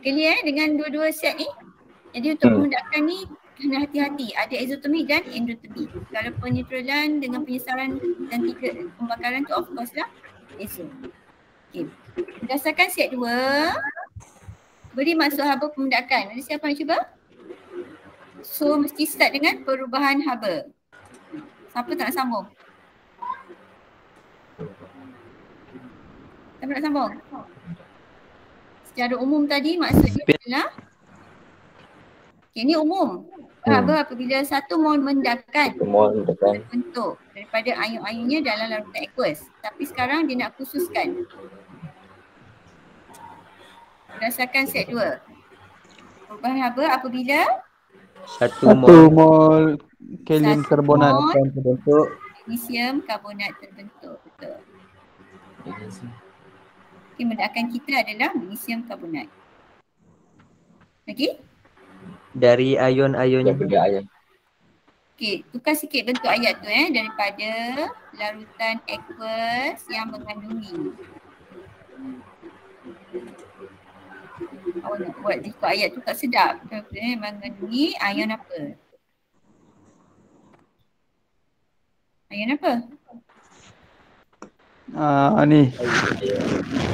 Clear dengan dua-dua set ni. Jadi untuk penggunaan ni kena hati-hati. Ada exothermic dan endotermic. Kalau peneutralan dengan penyesaran dan tiga pembakaran tu of course lah exo. Okay. Berdasarkan set 2, beri maksud haba pembedakan. Ada siapa nak cuba? So mesti start dengan perubahan haba. Siapa tak nak sambung? Siapa nak sambung? Secara umum tadi maksudnya adalah ini umum. Apabila satu mol mendakan terbentuk daripada ayun-ayunnya dalam larutan aqueous. Tapi sekarang dia nak khususkan berdasarkan set 2. Perubahan haba apabila Satu Satu mol mol kalium Satu karbonat mol. akan terbentuk. magnesium karbonat terbentuk. Betul. Okay, mendakan kita adalah magnesium karbonat. Lagi? dari ion-ion Daripada ayam. Okey, tukar sikit bentuk ayat tu daripada larutan aqueous yang mengandungi. Awak nak buat ikut ayat tu tak sedap. Mengandungi ion apa? Ion apa? Ni.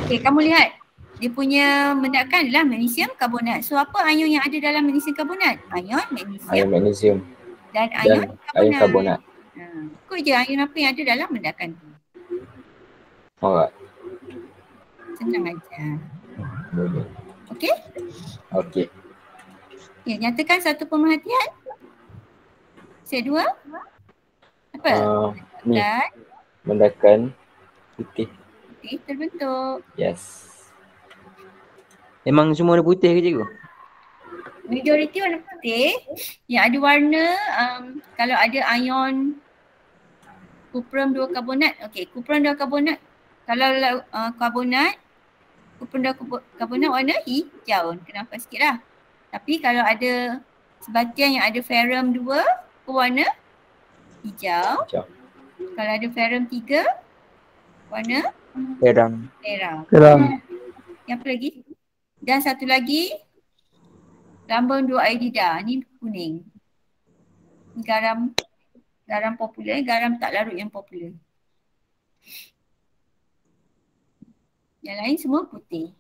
Okey, kamu lihat. Dia punya mendakan adalah magnesium karbonat. So apa ion yang ada dalam magnesium karbonat? Ion magnesium Ayam magnesium dan dan ion ayam karbonat. karbonat. Ikut je ion apa yang ada dalam mendakan tu. Alright. Senang aja. Boleh. Okey? Okey. Okay, nyatakan satu pemerhatian. Set 2. Apa? Ni Dan mendakan putih. putih terbentuk. Yes. Memang semua warna putih ke cikgu? Majoriti warna putih. Yang ada warna kalau ada ion cuprum 2 karbonat. Okey, cuprum 2 karbonat. Kalau karbonat, cuprum 2 karbonat warna hijau. Kenapa sikit lah. Tapi kalau ada sebatian yang ada ferrum 2 warna hijau. Hijau. Kalau ada ferrum 3 warna Terang. merah. Terang. Yang apa lagi? Dan satu lagi lambang 2 iodida. Ni kuning. Ni garam popular, garam tak larut yang popular. Yang lain semua putih.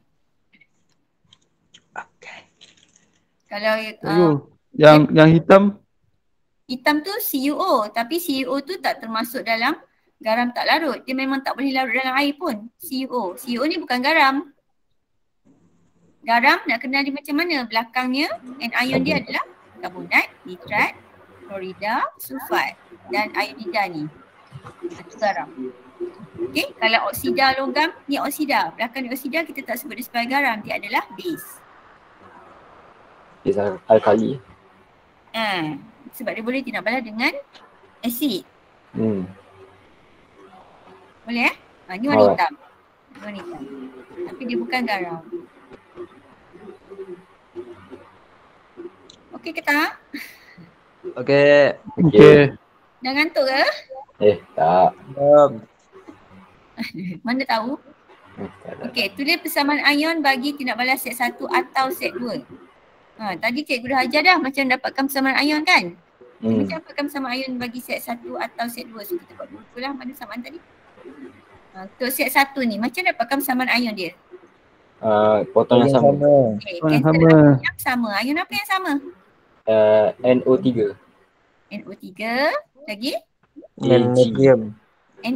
Okay. Kalau Yang hitam hitam tu CuO, tapi CuO tu tak termasuk dalam garam tak larut. Dia memang tak boleh larut dalam air pun. CuO. CuO ni bukan garam. Garam nak kenal dia macam mana? Belakangnya anion dia adalah karbonat, nitrat, klorida, sulfat dan iodida ni. Itu garam. Okey, kalau oksida logam, ni oksida. Belakang ni oksida kita tak sebut dia sebagai garam, dia adalah base. Dia alkali. Sebab dia boleh tindak balas dengan asid. Boleh ni warna hitam. Warna hitam. Tapi dia bukan garam. Okey ke tak? Okay. okey. Dah ngantuk ke? Tak. Mana tahu? Okey, tulis persamaan ion bagi tindak balas set 1 atau set 2. Tadi cikgu dah ajar dah macam dapatkan persamaan ion kan? Macam dapatkan persamaan ion bagi set 1 atau set 2. So kita buat dulu lah mana samaan tadi. Untuk set 1 ni macam dapatkan persamaan ion dia? Potong yang sama. Okay, Yang cancel sama. ion yang sama. Ion apa yang sama? NO3. NO3. Lagi? Magnesium. Na.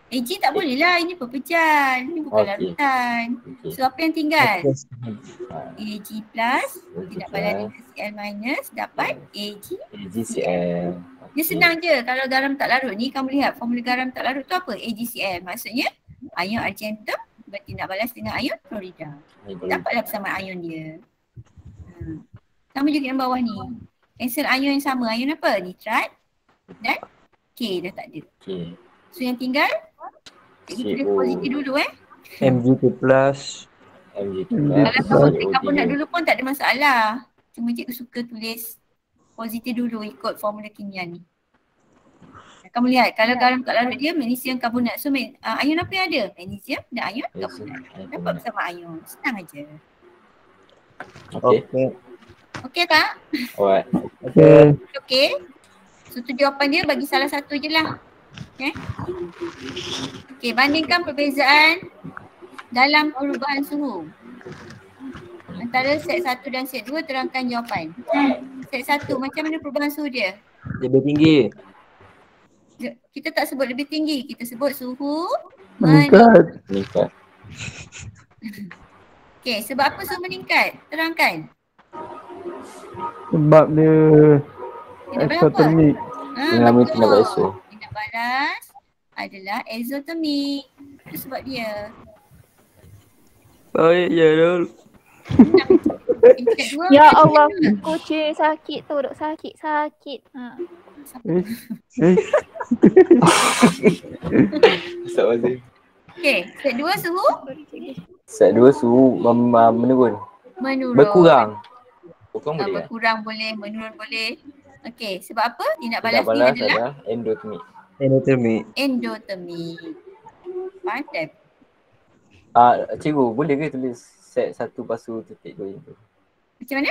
Ag tak boleh lah. Ini perpecahan. Ini bukan larutan. Okay. So apa yang tinggal? Ag plus. Tidak balas dengan Cl minus. Dapat Ag. AgCl. Dia senang je. Kalau garam tak larut ni kamu lihat formula garam tak larut tu apa? AgCl. Maksudnya ion argentum bertindak balas dengan ion klorida. Dapatlah bersama ion dia. Sama juga yang bawah ni. Cancel ion yang sama. Ion apa? Nitrat dan K dah tak ada. Okay. So yang tinggal kita tulis positif dulu Mg2 plus. Mg2 Kalau kamu karbonat dulu pun tak ada masalah. Cuma cikgu suka tulis positif dulu ikut formula kimia ni. Kamu lihat kalau garam tak larut dia magnesium karbonat. So ion apa yang ada? Magnesium dan ion karbonat. Dapat bersama ion. Senang aja. Okay. Okey tak? Alright. Okey. Okey. So tu jawapan dia bagi salah satu je lah. Okey, bandingkan perbezaan dalam perubahan suhu. Antara set 1 dan set 2 terangkan jawapan. Set 1 macam mana perubahan suhu dia? Lebih tinggi. Kita tak sebut lebih tinggi, kita sebut suhu Meningkat. Meningkat. Okey, sebab apa so meningkat? Terangkan. Sebab dia Tindak balas apa? eksotermik. Mengalami tindak balas exo. Tindak balas adalah exotermic. Itu sebab dia. Baik je Rul. Tingkat 2 Ya Allah, kucing sakit tu, duk sakit. Ha. Astagfirullahaladzim. Okey, set 2 suhu Set 2 suhu menurun. menurun. Berkurang. Berkurang boleh kan? Berkurang boleh, menurun boleh. Okey, sebab apa? Tindak Tindak balas ni balas adalah adalah endotermik. Endotermik. endotermic. Pandai. Cikgu boleh ke tulis set 1 pasu titik 2 itu? Macam mana?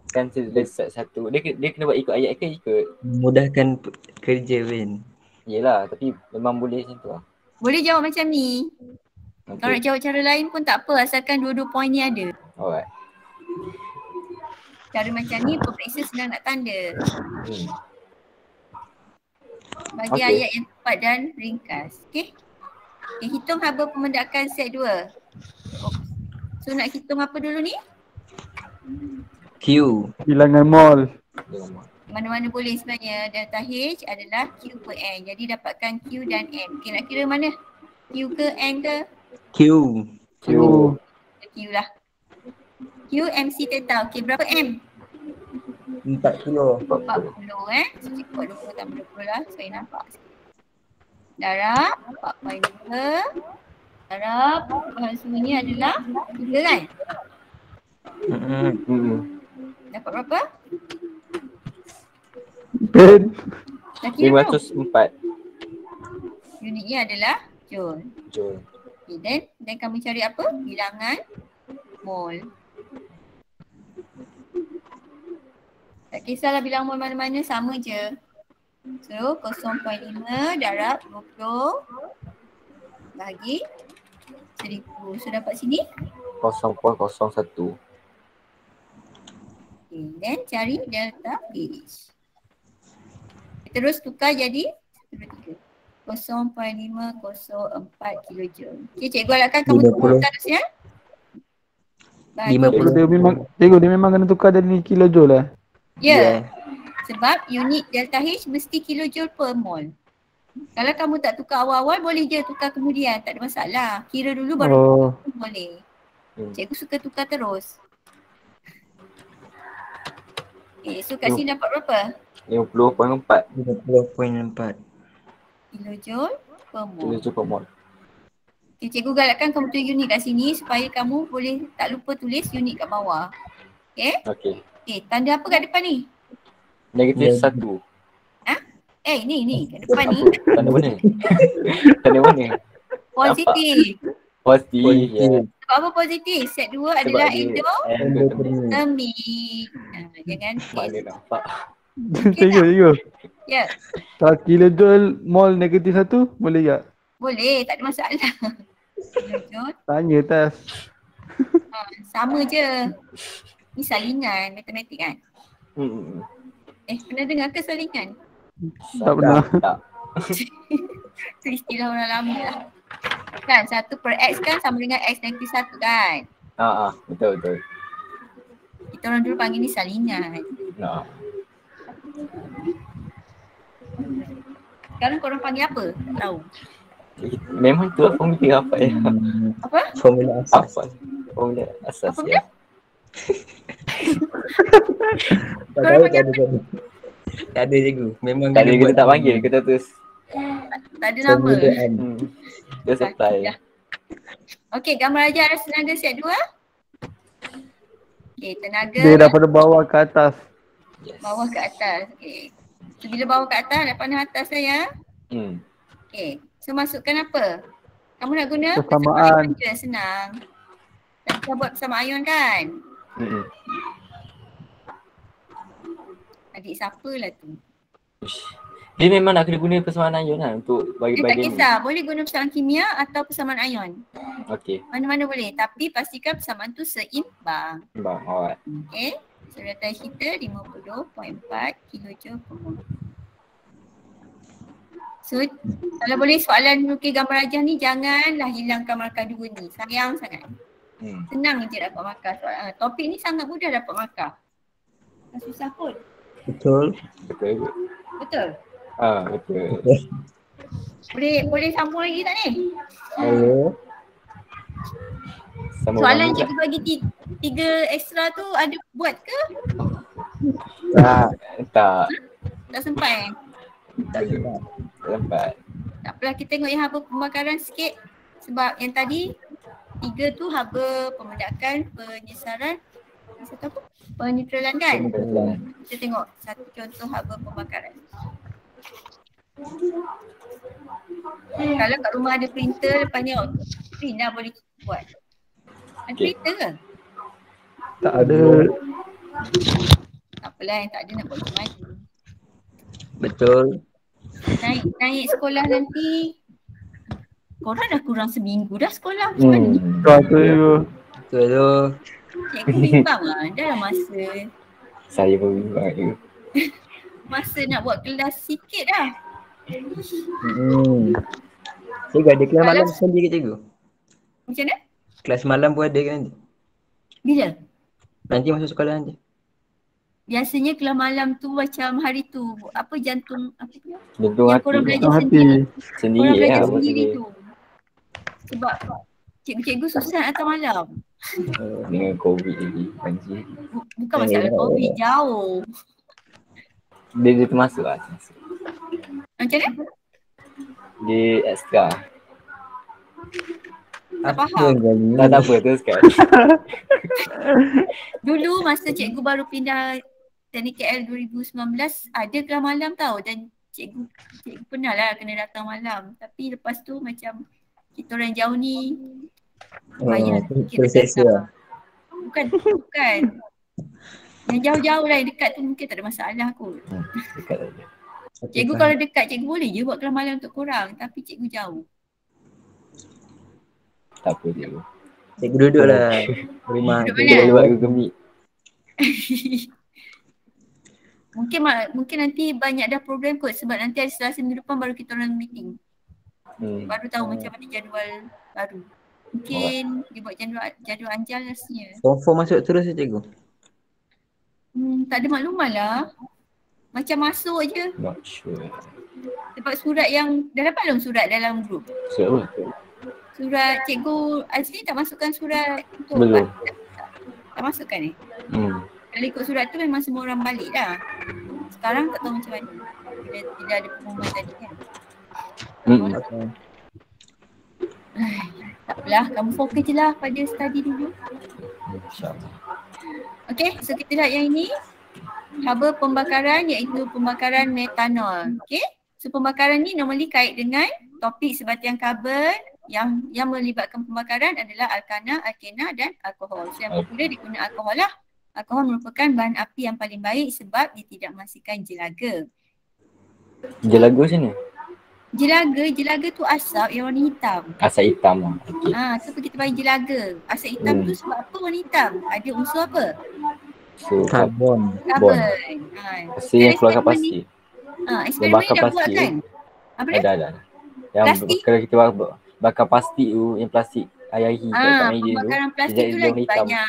Kan tulis set 1. Dia kena buat ikut ayat ke ikut? Memudahkan kerja Win. Yelah, tapi memang boleh macam tu lah. Boleh jawab macam ni. Kalau nak Okay. jawab cara lain pun tak apa, asalkan dua-dua poin ni ada. Alright. Cara macam ni pemeriksa senang nak tanda. Bagi Okey. ayat yang tepat dan ringkas. Okey? Okay, hitung haba pemendakan set 2. So nak hitung apa dulu ni? Q. Bilangan mol. Mana-mana boleh sebenarnya. Delta H adalah Q per N. Jadi dapatkan Q dan N. Okey, nak kira mana? Q ke N ke? Q. Q. Q lah. Q MC theta. Okey, berapa M? 40 kilo. 40 So cikgu buat 20 tambah 20 lah supaya nampak sikit. Darab 4.2. Darab bahan semua ni adalah 3 kan? Dapat berapa? Ben. Dah kira belum? 504 Unitnya adalah joule. joule. Okay, then kami cari apa? Bilangan mol. Tak kisahlah bilang mol mana-mana, sama je. So 0.5 darab 20 bagi 1000. So dapat sini. 0.01. Okay, then cari delta H. Terus tukar jadi 0.504 kilojoule. Okay, cikgu harapkan kamu 50. tukar seterusnya. Cikgu dia memang kena tukar jadi kilojoule lah. Ya. Sebab unit delta H mesti kilojoule per mol. Kalau kamu tak tukar awal-awal boleh je tukar kemudian, tak ada masalah. Kira dulu baru boleh. Cikgu suka tukar terus. Okay, so kat sini dapat berapa? 50.4 50.4. Kilojoule per mol. kilojoule per mol. Okay, cikgu galakkan kamu tulis unit kat sini supaya kamu boleh tak lupa tulis unit kat bawah. Okay? Okey. Okay, tanda apa kat depan ni? Negatif 1. Ni kat depan ni. Tanda mana? Tanda mana? Positif. Positif. Ya. Sebab apa positif? Set 2 Sebab adalah dia endotermic. Endotermic. Jangan Mana nampak. Cikgu. Ya, Kalau kilojoule mol negatif 1 boleh tak? boleh, tak ada masalah. Kilojoule, Tanya tas. sama je. Ni salingan matematik kan? Pernah dengar ke salingan? Tak pernah. Tak. Itu istilah orang lama lah. Kan 1 per X kan sama dengan X negatif 1 kan? Betul. Kita orang dulu panggil ni salingan. Sekarang korang panggil apa? Tak tahu. Memang tu lah formula apa ya? Apa? Formula asas. Apa? Formula asas Apa ya. Korang panggil apa? Tak ada cikgu. Memang Tak ada kena kita buat tak panggil, kita terus Tak ada nama. permulaan. just apply. Okey, gambar aja arah tenaga set 2. Okey, tenaga Dia daripada bawah ke atas. Yes. bawah ke atas. Okey. So bila bawah ke atas, nak pandang atas saya. Okey. So masukkan apa? Kamu nak guna Persamaan. je, senang. Dan kita buat bersama ion kan? Adik siapa lah tu? Dia memang nak kena guna persamaan ion lah untuk Dia tak bagi-bagi ni. kisah, boleh guna persamaan kimia atau persamaan ion. Okey. Mana-mana boleh, tapi pastikan persamaan tu seimbang. Bang, alright. Okey. So data kita 50.4 kilojoule per mol. So kalau boleh soalan melukis gambar rajah ni janganlah hilangkan markah 2 ni. Sayang sangat. Senang je dapat markah. Topik ni sangat mudah dapat markah. Tak susah pun. Betul. Betul. Betul? Betul. Boleh sambung lagi tak ni? Hello. Sama Soalan orang cikgu bagi 3 ekstra tu ada buat ke? tak Tak sempat Tak sempat. sempat. Tak apalah, kita tengok yang haba pembakaran sikit. Sebab yang tadi 3 tu haba pembedakan, penyesaran, satu apa? Penetralan kan? Kita tengok satu contoh haba pembakaran. Kalau kat rumah ada printer, lepas ni print dah boleh buat. Ada printer ke? Tak ada. Tak apalah, yang tak ada nak buat macam mana. Betul. Naik sekolah nanti, korang dah kurang seminggu dah sekolah. Macam mana? Betul. Betul tu. Cikgu bimbang lah, dah lah masa. Saya pun bimbang je. Masa nak buat kelas sikit dah. Cikgu ada kelas malam sekali ke cikgu? Macam mana? Kelas malam pun ada ke nanti? Bila? Nanti masuk sekolah nanti. Biasanya kelas malam tu macam hari tu, apa jantung, apa tu? Jantung Yang hati. korang belajar Hati. sendiri. Sendiri Korang belajar lah. sendiri tu. Sebab cikgu-cikgu susah nak datang malam. Dengan COVID lagi. Banjir. Bukan masalah COVID, jauh. Dia termasuk lah. Macam mana? Dia extra. Tak faham. Tak apa, teruskan. Dulu masa cikgu baru pindah teknik KL 2019, ada kelas malam tau. Dan cikgu pernah lah kena datang malam. Tapi lepas tu macam kita orang jauh ni bayar kita datang. Bukan. Yang jauh-jauh lah, yang dekat tu mungkin tak ada masalah kot. Dekat aja. Cikgu kalau dekat, cikgu boleh je buat kelas malam untuk korang. Tapi cikgu jauh. Tak apa dia. Cikgu duduk lah rumah. Duduk Dia mana? buat gemik. Mungkin nanti banyak dah program kot. Sebab nanti hari Selasa minggu depan baru kita orang meeting. Baru tahu macam mana jadual baru. Mungkin dia buat jadual anjal rasanya. Form 4 masuk terus je cikgu? Tak ada maklumat lah. Macam masuk je. Not sure. Sebab surat yang, dah dapat belum surat dalam grup? So, Surat cikgu Azli tak masukkan surat untuk belum. Tak masukkan ni? Kalau ikut surat tu memang semua orang balik dah. Sekarang tak tahu macam mana. Bila ada pengumuman tadi kan. Tak apalah, kamu fokus je lah pada study dulu. InsyaAllah. Okay, so kita lihat yang ini. Haba pembakaran iaitu pembakaran metanol. Okay, so pembakaran ni normally kait dengan topik sebatian karbon yang melibatkan pembakaran adalah alkana, alkena dan alkohol. So yang popular diguna alkohol lah. Alkohol merupakan bahan api yang paling baik sebab dia tidak menghasilkan jelaga. Jelaga macam ni? Jelaga tu asap yang warna hitam. Asap hitam lah. Okay. So kita panggil jelaga. Asap hitam tu sebab apa warna hitam? Ada unsur apa? So, Karbon. Karbon. Hasil yang keluarkan plastik. Eksperimen ni dah buat kan? Apa dia? Ada. Yang Plastik? kalau kita bakar plastik tu, yang plastik air-air kat meja tu. Pembakaran plastik tu lagi banyak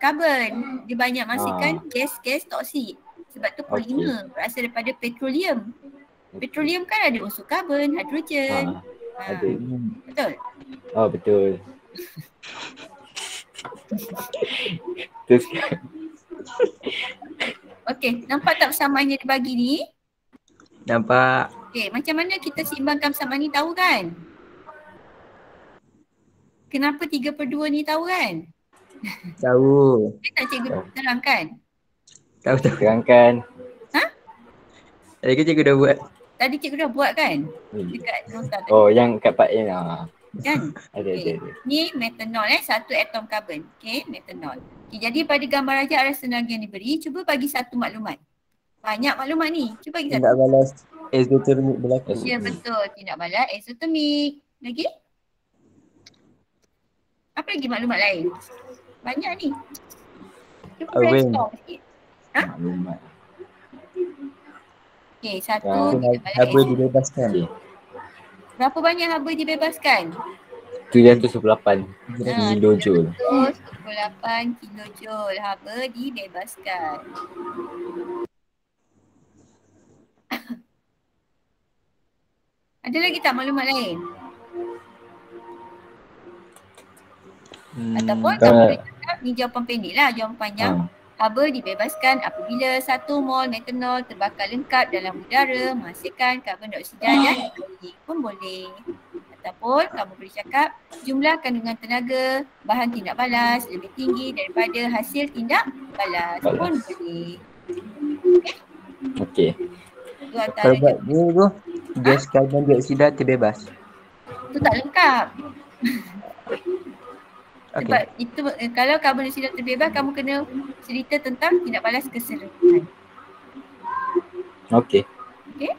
karbon. Dia banyak masukkan gas-gas toksik. Sebab tu polimer berasal daripada petroleum. Petroleum kan ada unsur karbon, hidrogen. Ada. Betul? Oh, betul. Terus Okey, nampak tak persamaan yang dibagi ni? Nampak. Okey, macam mana kita seimbangkan persamaan ni, tahu kan? Kenapa 3/2 ni tahu kan? Tahu. Boleh tak cikgu terangkan? Tahu. Ha? terangkan. Tadi ke cikgu dah buat? Tadi cikgu dah buat kan? Dekat nota tadi. Oh, yang kat part A lah. Kan? Ada. Ni metanol satu atom karbon. Okey, metanol. Okay, jadi pada gambar rajah arah tenaga yang diberi, cuba bagi satu maklumat. Banyak maklumat ni. Cuba bagi satu. Tindak balas exothermic berlaku. Ya, betul. Tindak balas exothermic. Lagi? Apa lagi maklumat lain? Banyak ni. Cuba brainstorm sikit. Maklumat. Okey, satu Ya. tidak balas Haba asid. dibebaskan. Okey. Berapa banyak haba dibebaskan? 718 kilojoule. 128 kilojoule haba dibebaskan. Ada lagi tak maklumat lain? Ataupun kamu boleh cakap ni jawapan pendek lah, jawapan panjang. Haba dibebaskan apabila 1 mol metanol terbakar lengkap dalam udara menghasilkan karbon dioksida dan air pun boleh. Ataupun kamu boleh cakap jumlah kandungan tenaga bahan tindak balas lebih tinggi daripada hasil tindak balas pun boleh. Okey. Itu antara Kalau buat ni tu, gas karbon dioksida terbebas. itu tak lengkap. Okey. Sebab itu kalau karbon dioksida terbebas kamu kena cerita tentang tindak balas keseluruhan. Okey. Okey?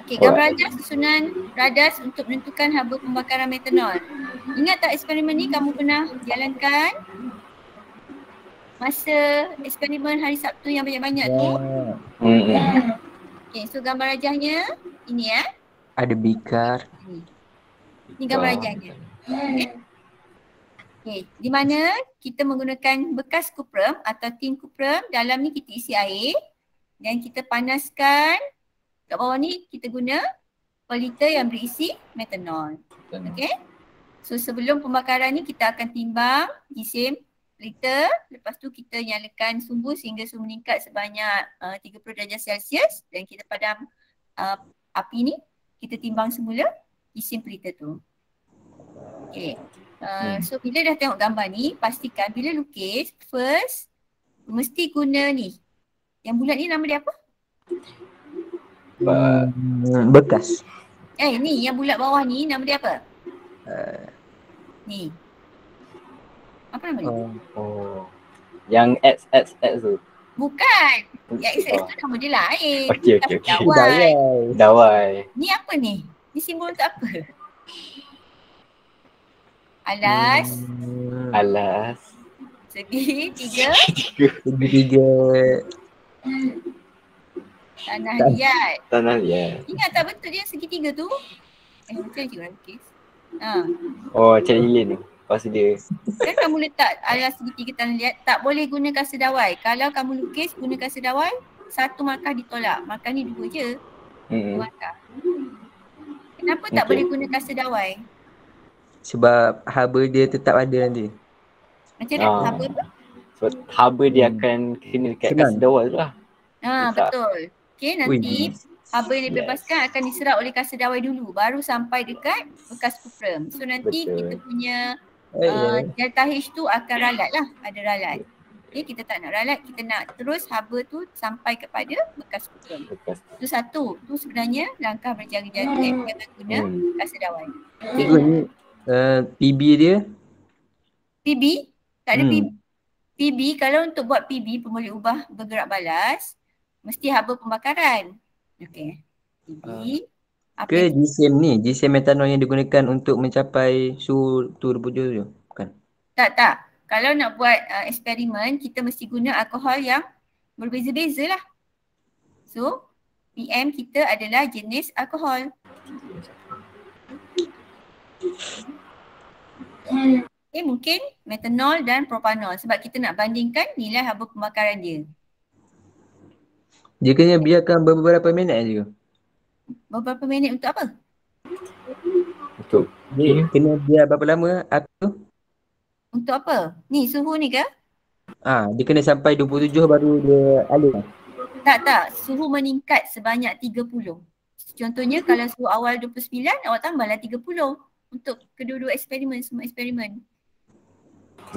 Okey, gambar rajah susunan radas untuk menentukan haba pembakaran metanol. Ingat tak eksperimen ni kamu pernah jalankan masa eksperimen hari Sabtu yang banyak-banyak tu? Okey, so gambar rajahnya ini ya. Ada bikar. Ini gambar rajahnya. Okey. Okey, di mana kita menggunakan bekas kuprum atau tin kuprum, dalam ni kita isi air dan kita panaskan. Kat bawah ni kita guna per liter yang berisi metanol. Okey. So sebelum pembakaran ni kita akan timbang gisim liter, lepas tu kita nyalakan sumbu sehingga sumbu meningkat sebanyak 30 darjah Celsius dan kita padam api ni, kita timbang semula gisim per liter tu. Okey. So bila dah tengok gambar ni, pastikan bila lukis first mesti guna ni. Yang bulat ni nama dia apa? Bekas. Ni yang bulat bawah ni nama dia apa? Ni. Apa nama dia? Yang X tu. Bukan. Yang XS tu nama dia lain. Okey. Dawai. Dawai. Ni apa ni? Ni simbol untuk apa? Alas. Alas. Segi tiga. Segitiga. Tanah liat. Tanah liat. Ingat tak betul dia segitiga tu? Macam cikgu nak lukis. Oh, macam lilin tu. Lepas dia. Kan kamu letak alas segitiga tanah liat, tak boleh guna kasa dawai. Kalau kamu lukis guna kasa dawai, satu markah ditolak. Markah ni 2 je. 2 markah. Kenapa tak boleh guna kasa dawai? Sebab haba dia tetap ada nanti. Macam mana? Haba tu? Sebab haba dia akan kena dekat kasa dawai tu lah. Betul. Okay, nanti haba yang dibebaskan akan diserap oleh kasa dawai dulu, baru sampai dekat bekas kuprum. So nanti kita punya delta H tu akan ralat lah, ada ralat. Okay, kita tak nak ralat, kita nak terus haba tu sampai kepada bekas kuprum. Itu satu, tu sebenarnya langkah berjaga-jaga jangan guna kasa dawai. Cikgu ni PB dia? PB? Tak ada PB. PB, kalau untuk buat PB, pemboleh ubah bergerak balas, mesti haba pembakaran. Okey. PB. Ke gisim ni, gisim metanol yang digunakan untuk mencapai suhu turbujur tu? Bukan? Tak. Kalau nak buat eksperimen, kita mesti guna alkohol yang berbeza-beza lah. So, PM kita adalah jenis alkohol. Okay, mungkin metanol dan propanol sebab kita nak bandingkan nilai haba pembakaran dia. Dia kena biarkan beberapa minit je. Beberapa minit untuk apa? Untuk dia kena biar berapa lama api tu? Untuk apa? Ni suhu ni ke? Dia kena sampai 27 baru dia alur. Tak. Suhu meningkat sebanyak 30. Contohnya kalau suhu awal 29, awak tambahlah 30 untuk kedua-dua eksperimen, semua eksperimen.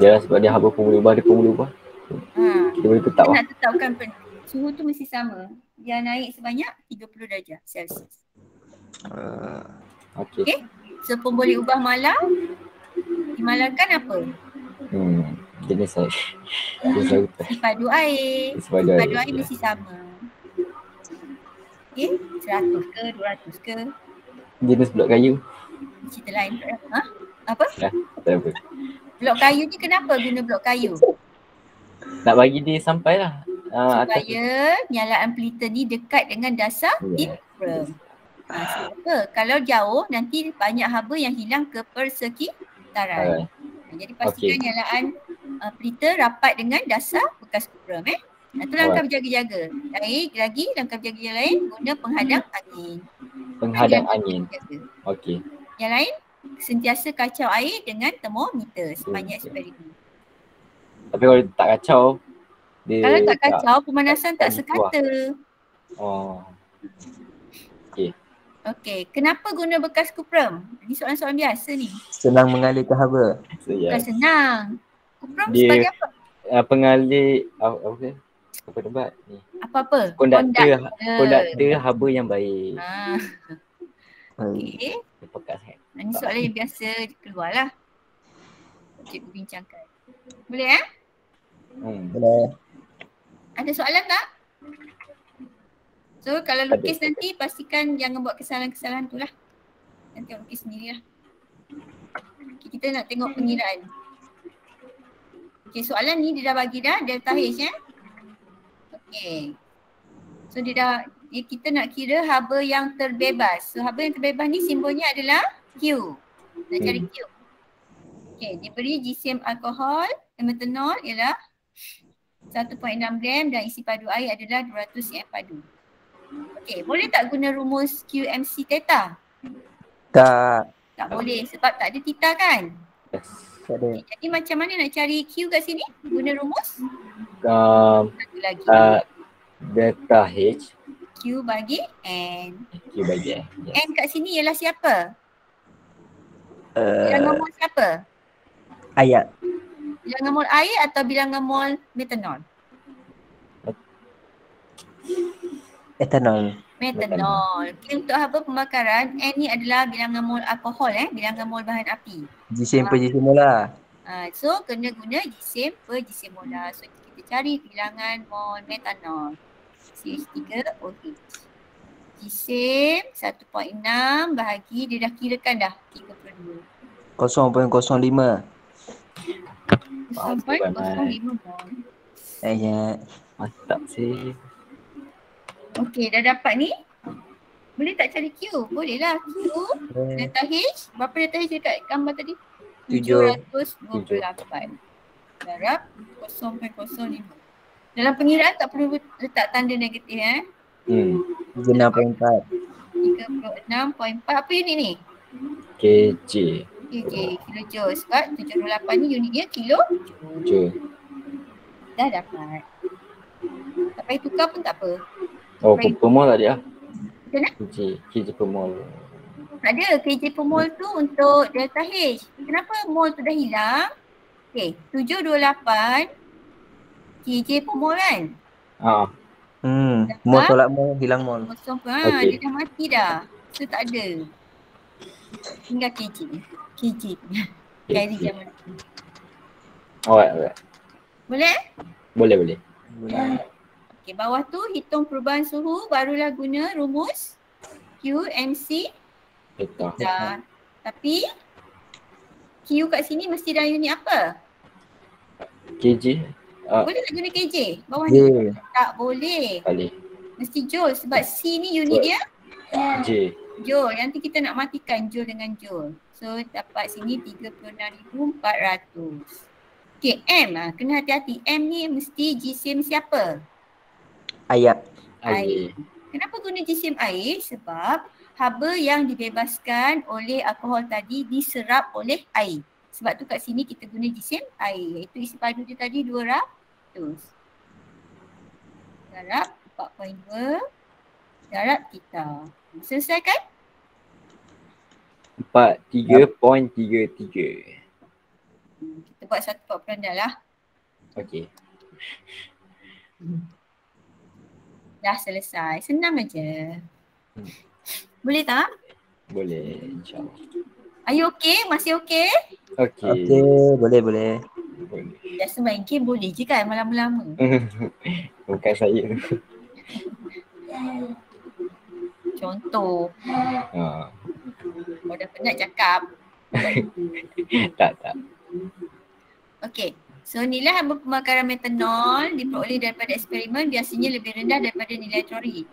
Ya, sebab dia haba pemboleh ubah, dia pemboleh ubah. Dia boleh tetap lah. Nak tetapkan suhu tu mesti sama. Dia naik sebanyak 30 darjah Celsius. Okay. So pemboleh ubah malam dimalamkan apa? Jenis air. Padu air. Padu air mesti sama. Okay, 100 ke 200 ke? Jenis blok kayu. Cerita lain. Apa? Tak apa. Blok kayu ni kenapa guna blok kayu? Nak bagi dia sampai lah supaya nyalaan pelita ni dekat dengan dasar tip kuprum. Sebab kalau jauh nanti banyak haba yang hilang ke persekitaran. Jadi pastikan nyalaan pelita rapat dengan dasar bekas kuprum. Itu langkah berjaga-jaga. Lagi langkah berjaga-jaga lain guna penghadang angin. Penghadang angin. Okey. Yang lain sentiasa kacau air dengan termometer sebanyak eksperimen. Tapi kalau tak kacau dia kalau tak kacau pemanasan tak sekata. Okey, kenapa guna bekas kuprum? Ini soalan-soalan biasa ni. Senang mengalirkan haba. Bukan senang. Kuprum dia sebagai apa? Pengalih apa tempat ni? Apa-apa? Konduktor haba yang baik. Okey. Pekat sangat. Ini soalan yang biasa keluarlah. Cikgu bincangkan. Boleh Boleh. Ada soalan tak? So kalau lukis nanti pastikan jangan buat kesalahan-kesalahan tu lah. Nanti lukis sendiri lah. Okay, kita nak tengok pengiraan. Okay, soalan ni dia dah bagi dah delta H Okay. So kita nak kira haba yang terbebas. So haba yang terbebas ni simbolnya adalah Q. Nak cari Q. Okay, diberi jisim alkohol, metanol ialah 1.6 gram dan isi padu air adalah 200 cm padu. Okay, boleh tak guna rumus QMC theta? Tak boleh sebab tak ada theta kan? Tak ada. Okay, jadi macam mana nak cari Q kat sini? Guna rumus? Satu lagi. Delta H. Q bagi N. Q bagi N. N kat sini ialah siapa? Bilangan mol siapa? Ayat. Bilangan mol air atau bilangan mol metanol? Etanol. Metanol. Okay, untuk haba pembakaran, N ni adalah bilangan mol alkohol bilangan mol bahan api. Jisim per jisim molar. So kena guna jisim per jisim molar. So kita cari bilangan mol metanol. CH3OH. Jisim 1.6 bahagi dia dah kirakan dah 32. 0.05. 0.05 mol. Ayat. Mantap sih. Okey, dah dapat ni. Boleh tak cari Q? Boleh lah. Q, delta H. Berapa delta H dekat gambar tadi? 728. Darab 0.05. Dalam pengiraan tak perlu letak tanda negatif 36.4. 36.4. Apa unit ni? KJ. KJ, kilojoule. Sebab 78 ni unitnya kilo. Dah dapat. Tak payah tukar pun tak apa. Per mol tak ada lah. Macam mana? KJ per mol. Tak ada. KJ per mol tu untuk delta H. Kenapa mol tu dah hilang? Okay, 728 KJ per mol kan? Mol tolak mol, hilang mol. Dia dah mati dah. So tak ada. Tinggal KJ. Carry zaman. Alright. Boleh? Boleh. Okay, bawah tu hitung perubahan suhu, barulah guna rumus QMC theta. Tapi Q kat sini mesti dalam unit apa? KJ. Boleh tak guna KJ? Bawah ni? Tak boleh. Mesti joule sebab C ni unit dia J. joule. Nanti kita nak matikan joule dengan joule. So dapat sini 36,400. Okay, M kena hati-hati. M ni mesti jisim siapa? Ayat. Air. Kenapa guna jisim air? Sebab haba yang dibebaskan oleh alkohol tadi diserap oleh air. Sebab tu kat sini kita guna jisim air. Iaitu isi padu dia tadi 200. Darab 4.2. Darab kita. Selesai kan? 43.33. Kita buat satu buat perandal lah. Okey. Dah selesai. Senang aja. Boleh tak? Boleh, insyaAllah. Are you okay? Masih okay? Okey. Boleh. Biasa main game boleh je kan lama-lama. Bukan saya. Contoh. Kau dah penat cakap. Tak. Okay. So nilai haba pembakaran metanol diperoleh daripada eksperimen biasanya lebih rendah daripada nilai teori.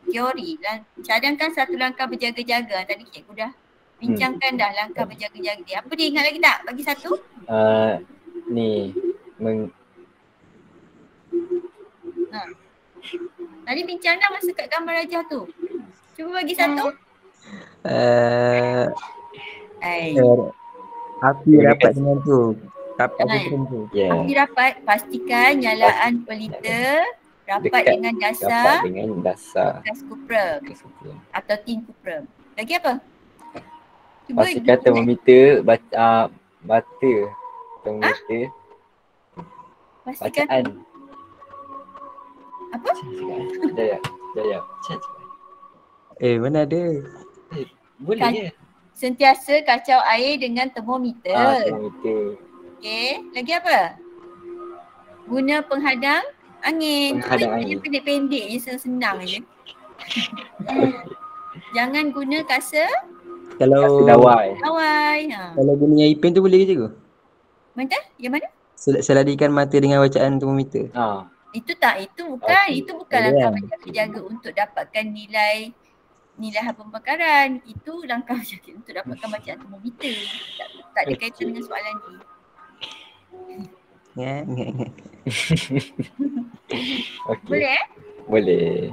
Cadangkan satu langkah berjaga-jaga. Tadi cikgu dah bincangkan dah langkah berjaga-jaga dia. Apa dia, ingat lagi tak? Bagi satu. Ni Tadi bincang dah masa kat gambar rajah tu. Cuba bagi satu. Api rapat dengan tu. Rapat dengan tu. Api rapat, pastikan nyalaan pelita rapat dengan dasar bekas kuprum atau tin kuprum. Lagi apa? Cuba pastikan termometer bata termometer bacaan. Apa? Jaya. Mana ada? Boleh je. Sentiasa kacau air dengan termometer. Termometer. Okey, lagi apa? Guna penghadang angin. Penghadang angin. Pendek-pendek je, senang je. Jangan guna kasa Kalau dawai. Kalau guna yang pen tu boleh ke cikgu? Mana? Yang mana? Seladikan mata dengan bacaan termometer. Itu bukan. Okay. Itu bukan langkah berjaga-jaga untuk dapatkan nilai haba pembakaran. Itu langkah berjaga untuk dapatkan bacaan termometer. Tak ada kaitan dengan soalan ni. Okay. Boleh Boleh.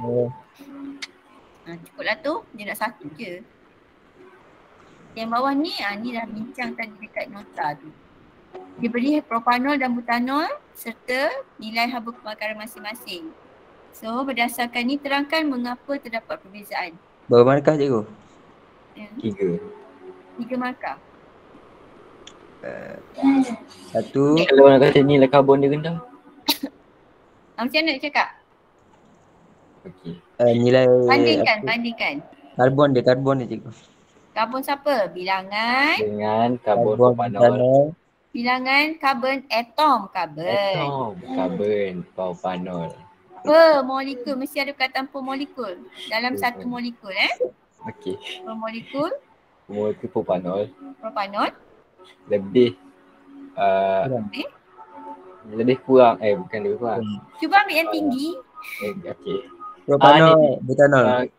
Cukuplah tu. Dia nak satu je. Yang bawah ni, ni dah bincang tadi dekat nota tu. Diberi propanol dan butanol serta nilai haba pembakaran masing-masing. So berdasarkan ni terangkan mengapa terdapat perbezaan. Berapa markah cikgu? 3 markah. Satu. Kalau nak kata nilai karbon dia rendah. Macam mana nak cakap? Okey. Nilai Bandingkan. Karbon dia cikgu. Karbon siapa? Bilangan dengan karbon propanol. Bilangan karbon atom propanol. Per molekul, mesti ada perkataan per molekul dalam satu molekul Okey. Per molekul propanol lebih lebih kurang bukan lebih kurang. Cuba ambil yang tinggi. Okey. Propanol, butanol.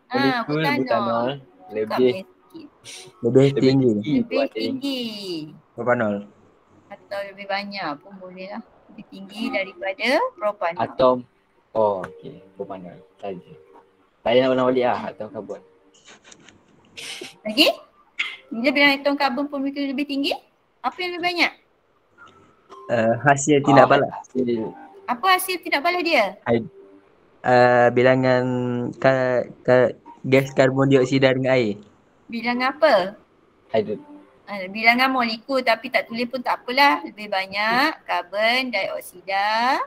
Butanol lebih tinggi. Propanol. Atau lebih banyak pun boleh lah. Lebih tinggi daripada propanol. Atom. Okey. Propanol saja. Tak payah nak ulang balik atom karbon. Lagi? Bila bilang atom karbon per molekul lebih tinggi, apa yang lebih banyak? Hasil tindak balas. Apa hasil tindak balas dia? Bilangan gas karbon dioksida dengan air. Bilangan apa? Hidrogen. Bilangan molekul tapi tak tulis pun tak apalah. Lebih banyak karbon dioksida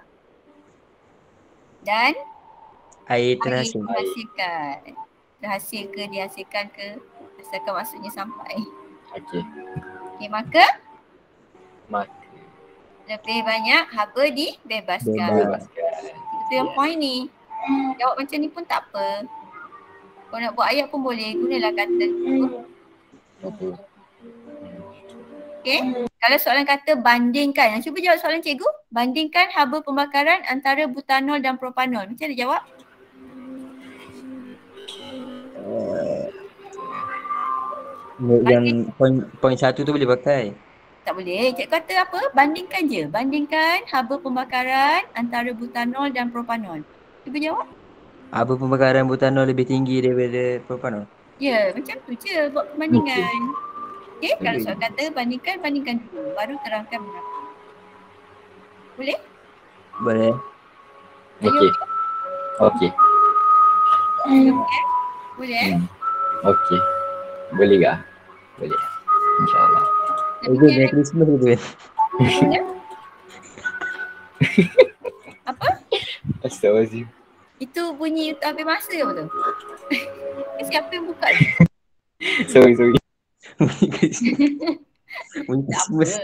dan air terhasilkan. Dihasilkan ke? Asalkan maksudnya sampai. Okey, maka lebih banyak haba dibebaskan. Itu yang point ni. Jawab macam ni pun tak apa. Kau nak buat ayat pun boleh. Gunalah kata. Okey. Kalau soalan kata bandingkan. Cuba jawab soalan cikgu. Bandingkan haba pembakaran antara butanol dan propanol. Macam mana jawab? Yang poin 1 tu boleh pakai. Tak boleh. Cikgu kata apa? Bandingkan je. Bandingkan haba pembakaran antara butanol dan propanol. Cuba jawab. Haba pembakaran butanol lebih tinggi daripada propanol. Ya, macam tu je buat perbandingan. Okey, kalau soal kata bandingkan dulu. Baru terangkan mengapa. Boleh? Boleh. Okey. Boleh? Okey. Boleh ke? Boleh. InsyaAllah. Itu dia Christmas tu kan? Apa? Astaghfirullahaladzim. Itu bunyi habis masa ke betul? Siapa yang buka? Sorry. Bunyi Christmas.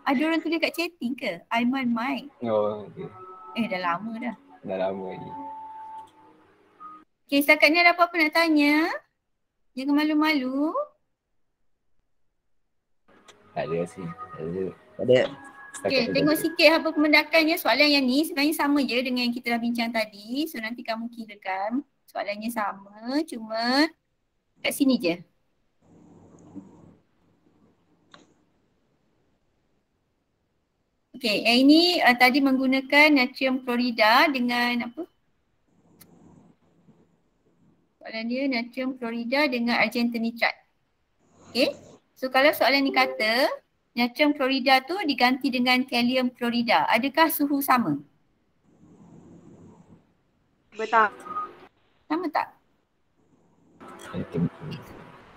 Ada orang tulis kat chatting ke? Aiman Mike. Okay. Dah lama dah. Dah lama ni. Okay, setakat ni ada apa-apa nak tanya? Jangan malu-malu. Tak ada sih. Tak ada. Okay, tengok sikit haba pemendakannya. Soalan yang ni sebenarnya sama je dengan yang kita dah bincang tadi. So nanti kamu kirakan soalannya sama, cuma kat sini je. Okay, yang ini tadi menggunakan natrium klorida dengan apa? Soalan dia natrium klorida dengan argentum nitrat. Okay, so kalau soalan ni kata natrium klorida tu diganti dengan kalium klorida, adakah suhu sama? Betul. Sama tak?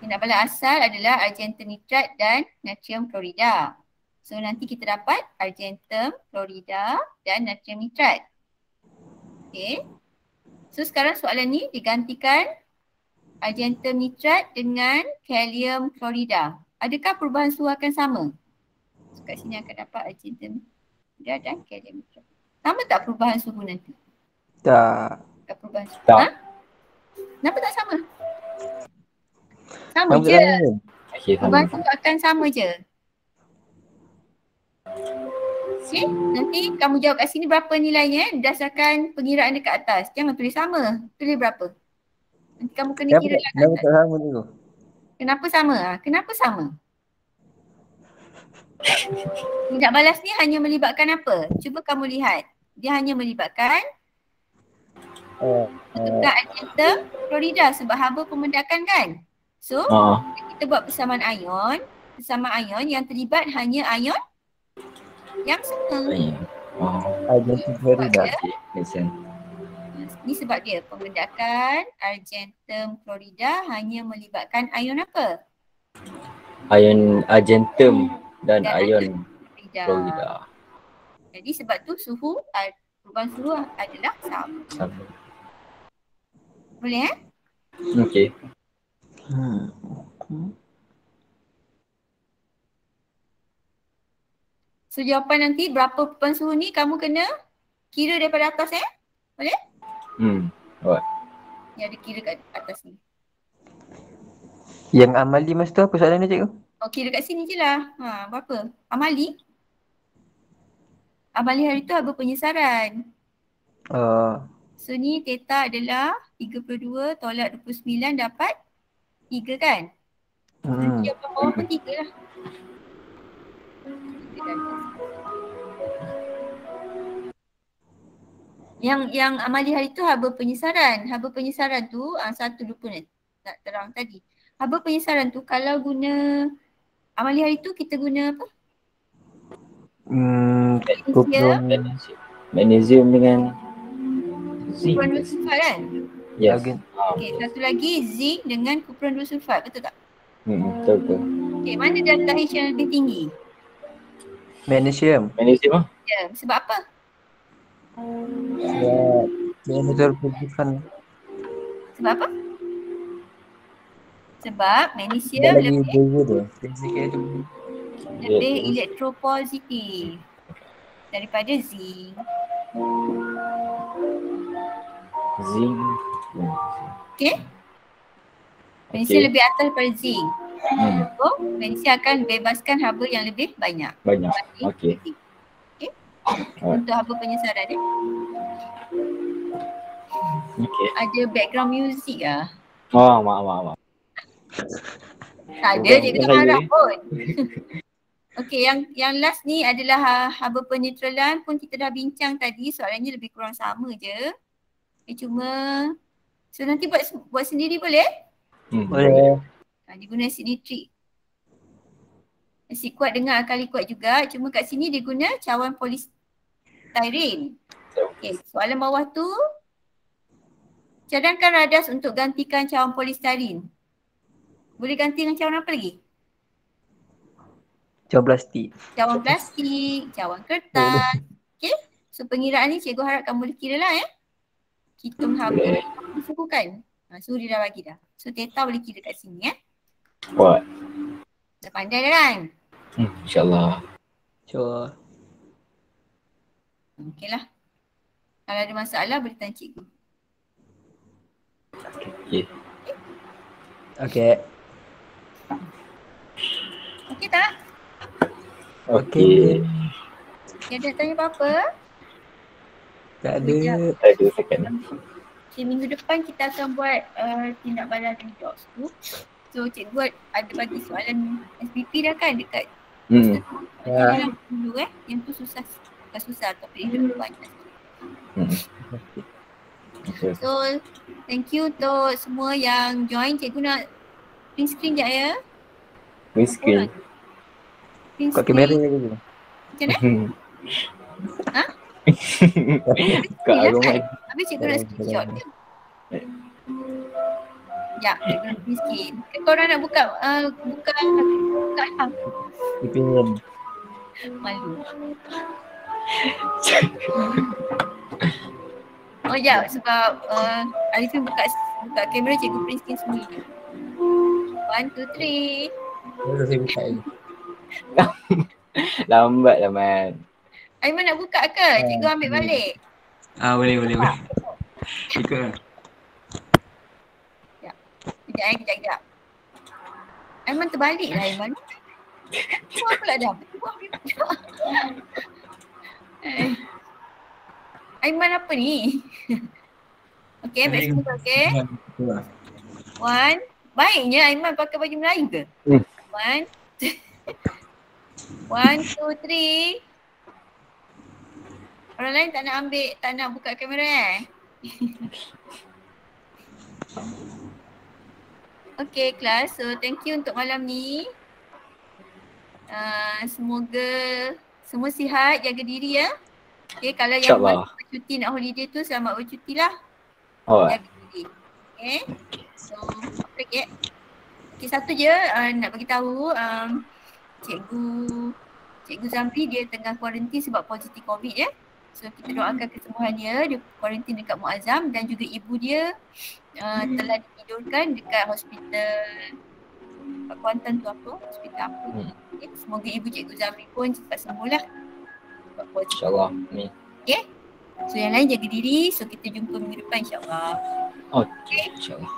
Tindak asal adalah argentum nitrat dan natrium klorida. So nanti kita dapat argentum klorida dan natrium nitrat. Okay. So sekarang soalan ni digantikan argentum nitrat dengan kalium klorida. Adakah perubahan suhu akan sama? So kat sini akan dapat argentum klorida dan kalium nitrat. Sama tak perubahan suhu nanti? Tak. Tak perubahan suhu. Tak. Ha? Kenapa tak sama? Sama Sama je. je. Okay, Perubahan sama. suhu akan sama je. Okay, nanti kamu jawab kat sini berapa nilainya berdasarkan pengiraan dekat atas. Jangan tulis sama. Tulis berapa. Nanti kamu kena kira lah kat Kenapa atas. tak sama tu? Kenapa sama? Kenapa sama? Tindak balas ni hanya melibatkan apa? Cuba kamu lihat. Dia hanya melibatkan tukar argentum klorida sebab haba pemendakan kan? So, kita buat persamaan ion. Persamaan ion yang terlibat hanya ion yang sama. Argentum klorida. Make sense. Ni sebab dia pemendakan argentum klorida hanya melibatkan ion apa? Ion argentum dan Dan ion Klorida. klorida. Jadi sebab tu suhu, perubahan suhu adalah sama. Sama. Boleh Okay. So jawapan nanti berapa perubahan suhu ni kamu kena kira daripada atas Boleh? Alright. Yang ada kira kat atas ni. Yang amali masa tu apa soalan dia cikgu? Oh kira kat sini je lah. Berapa? Amali? Amali hari tu haba penyesaran. So ni theta adalah 32 tolak 29 dapat 3 kan? Nanti jawapan bawah pun 3 lah. Yang amali hari tu haba penyesaran. Haba penyesaran tu satu lupa nak terang tadi. Haba penyesaran tu kalau guna amali hari tu kita guna apa? Magnesium dengan zinc. Kupron 2 sulfat kan? Yes. Okay, satu lagi zinc dengan kupron 2 sulfat, betul tak? Betul. Okay, mana delta H yang lebih tinggi? Magnesium. Magnesium Ya, sebab apa? Sebab dia terpujikan. Sebab apa? Sebab magnesium Lagi lebih beza tu. Basically tu. elektropositif daripada zinc. Zinc. Okay? Magnesium lebih atas daripada zinc. So, magnesium akan bebaskan haba yang lebih banyak. Banyak. Okay. Okay? Untuk haba penyesaran Okay. Ada background music lah. Maaf. Tak ada, dia kena harap pun. Okay, yang last ni adalah haba penetralan pun kita dah bincang tadi. Soalannya lebih kurang sama je. Cuma, so nanti buat sendiri boleh? Boleh. Dia guna asid nitrik. Asid kuat dengan alkali kuat juga. Cuma kat sini dia guna cawan polystyrene. Okay, soalan bawah tu. Cadangkan radas untuk gantikan cawan polystyrene. Boleh ganti dengan cawan apa lagi? Cawan plastik. Cawan plastik, cawan kertas. Okay. So pengiraan ni cikgu harap kamu boleh kira lah Hitung haba suhu kan. Suhu dia dah bagi dah. So theta boleh kira kat sini Buat. Dah pandai dah kan? InsyaAllah. Sure. Okay lah. Kalau ada masalah boleh tanya cikgu. Okay. Okay. Okay tak? Okay. Okay, ada tanya apa-apa? Tak ada. Aduh, sakit nak. Okay, minggu depan kita akan buat tindak balas jobs tu. So cikgu ada bagi soalan SPP dah kan dekat Ya. dulu yang tu susah. Bukan susah tapi dia banyak. So thank you untuk semua yang join. Cikgu nak print screen sekejap ya. Miskin. Print Kat kamera je. Macam mana? Ha? Kak Aromat. Habis cikgu nak screenshot je. Sekejap, cikgu nak print screen. Korang nak buka lah. Opinion. Malu. Oh ya, sebab Arifin buka kamera, cikgu print screen sendiri. 1, 2, 3. Baru saya buka lagi. Lambat lah Man. Aiman nak buka ke? Cikgu ambil balik. Boleh. Ikut. Kejap. Aiman terbalik lah Aiman. Buat pula dah. Aiman apa ni? Okay, ambil semua okay. 1. Baiknya Aiman pakai baju Melayu ke? 1, 2, 3. Orang lain tak nak buka kamera Okay kelas, so thank you untuk malam ni. Semoga semua sihat, jaga diri ya. Okay, kalau yang bercuti nak holiday tu selamat bercuti lah. Jaga diri. Okay, so apa lagi Okay, satu je nak bagi tahu Cikgu Zamri dia tengah kuarantin sebab positif COVID ya. So kita doakan kesembuhannya. Dia kuarantin dekat Muazzam dan juga ibu dia telah ditidurkan dekat hospital Pak Kuantan tu apa? Hospital apa? Okay. Semoga ibu Cikgu Zamri pun cepat sembuh lah. InsyaAllah. Amin. Okay. So yang lain jaga diri. So kita jumpa minggu depan insyaAllah. Okay. InsyaAllah.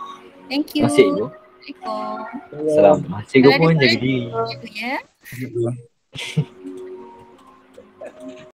Thank you. Terima kasih Ibu. Assalamualaikum. Salam. Cikgu pun jaga diri. Cikgu ya.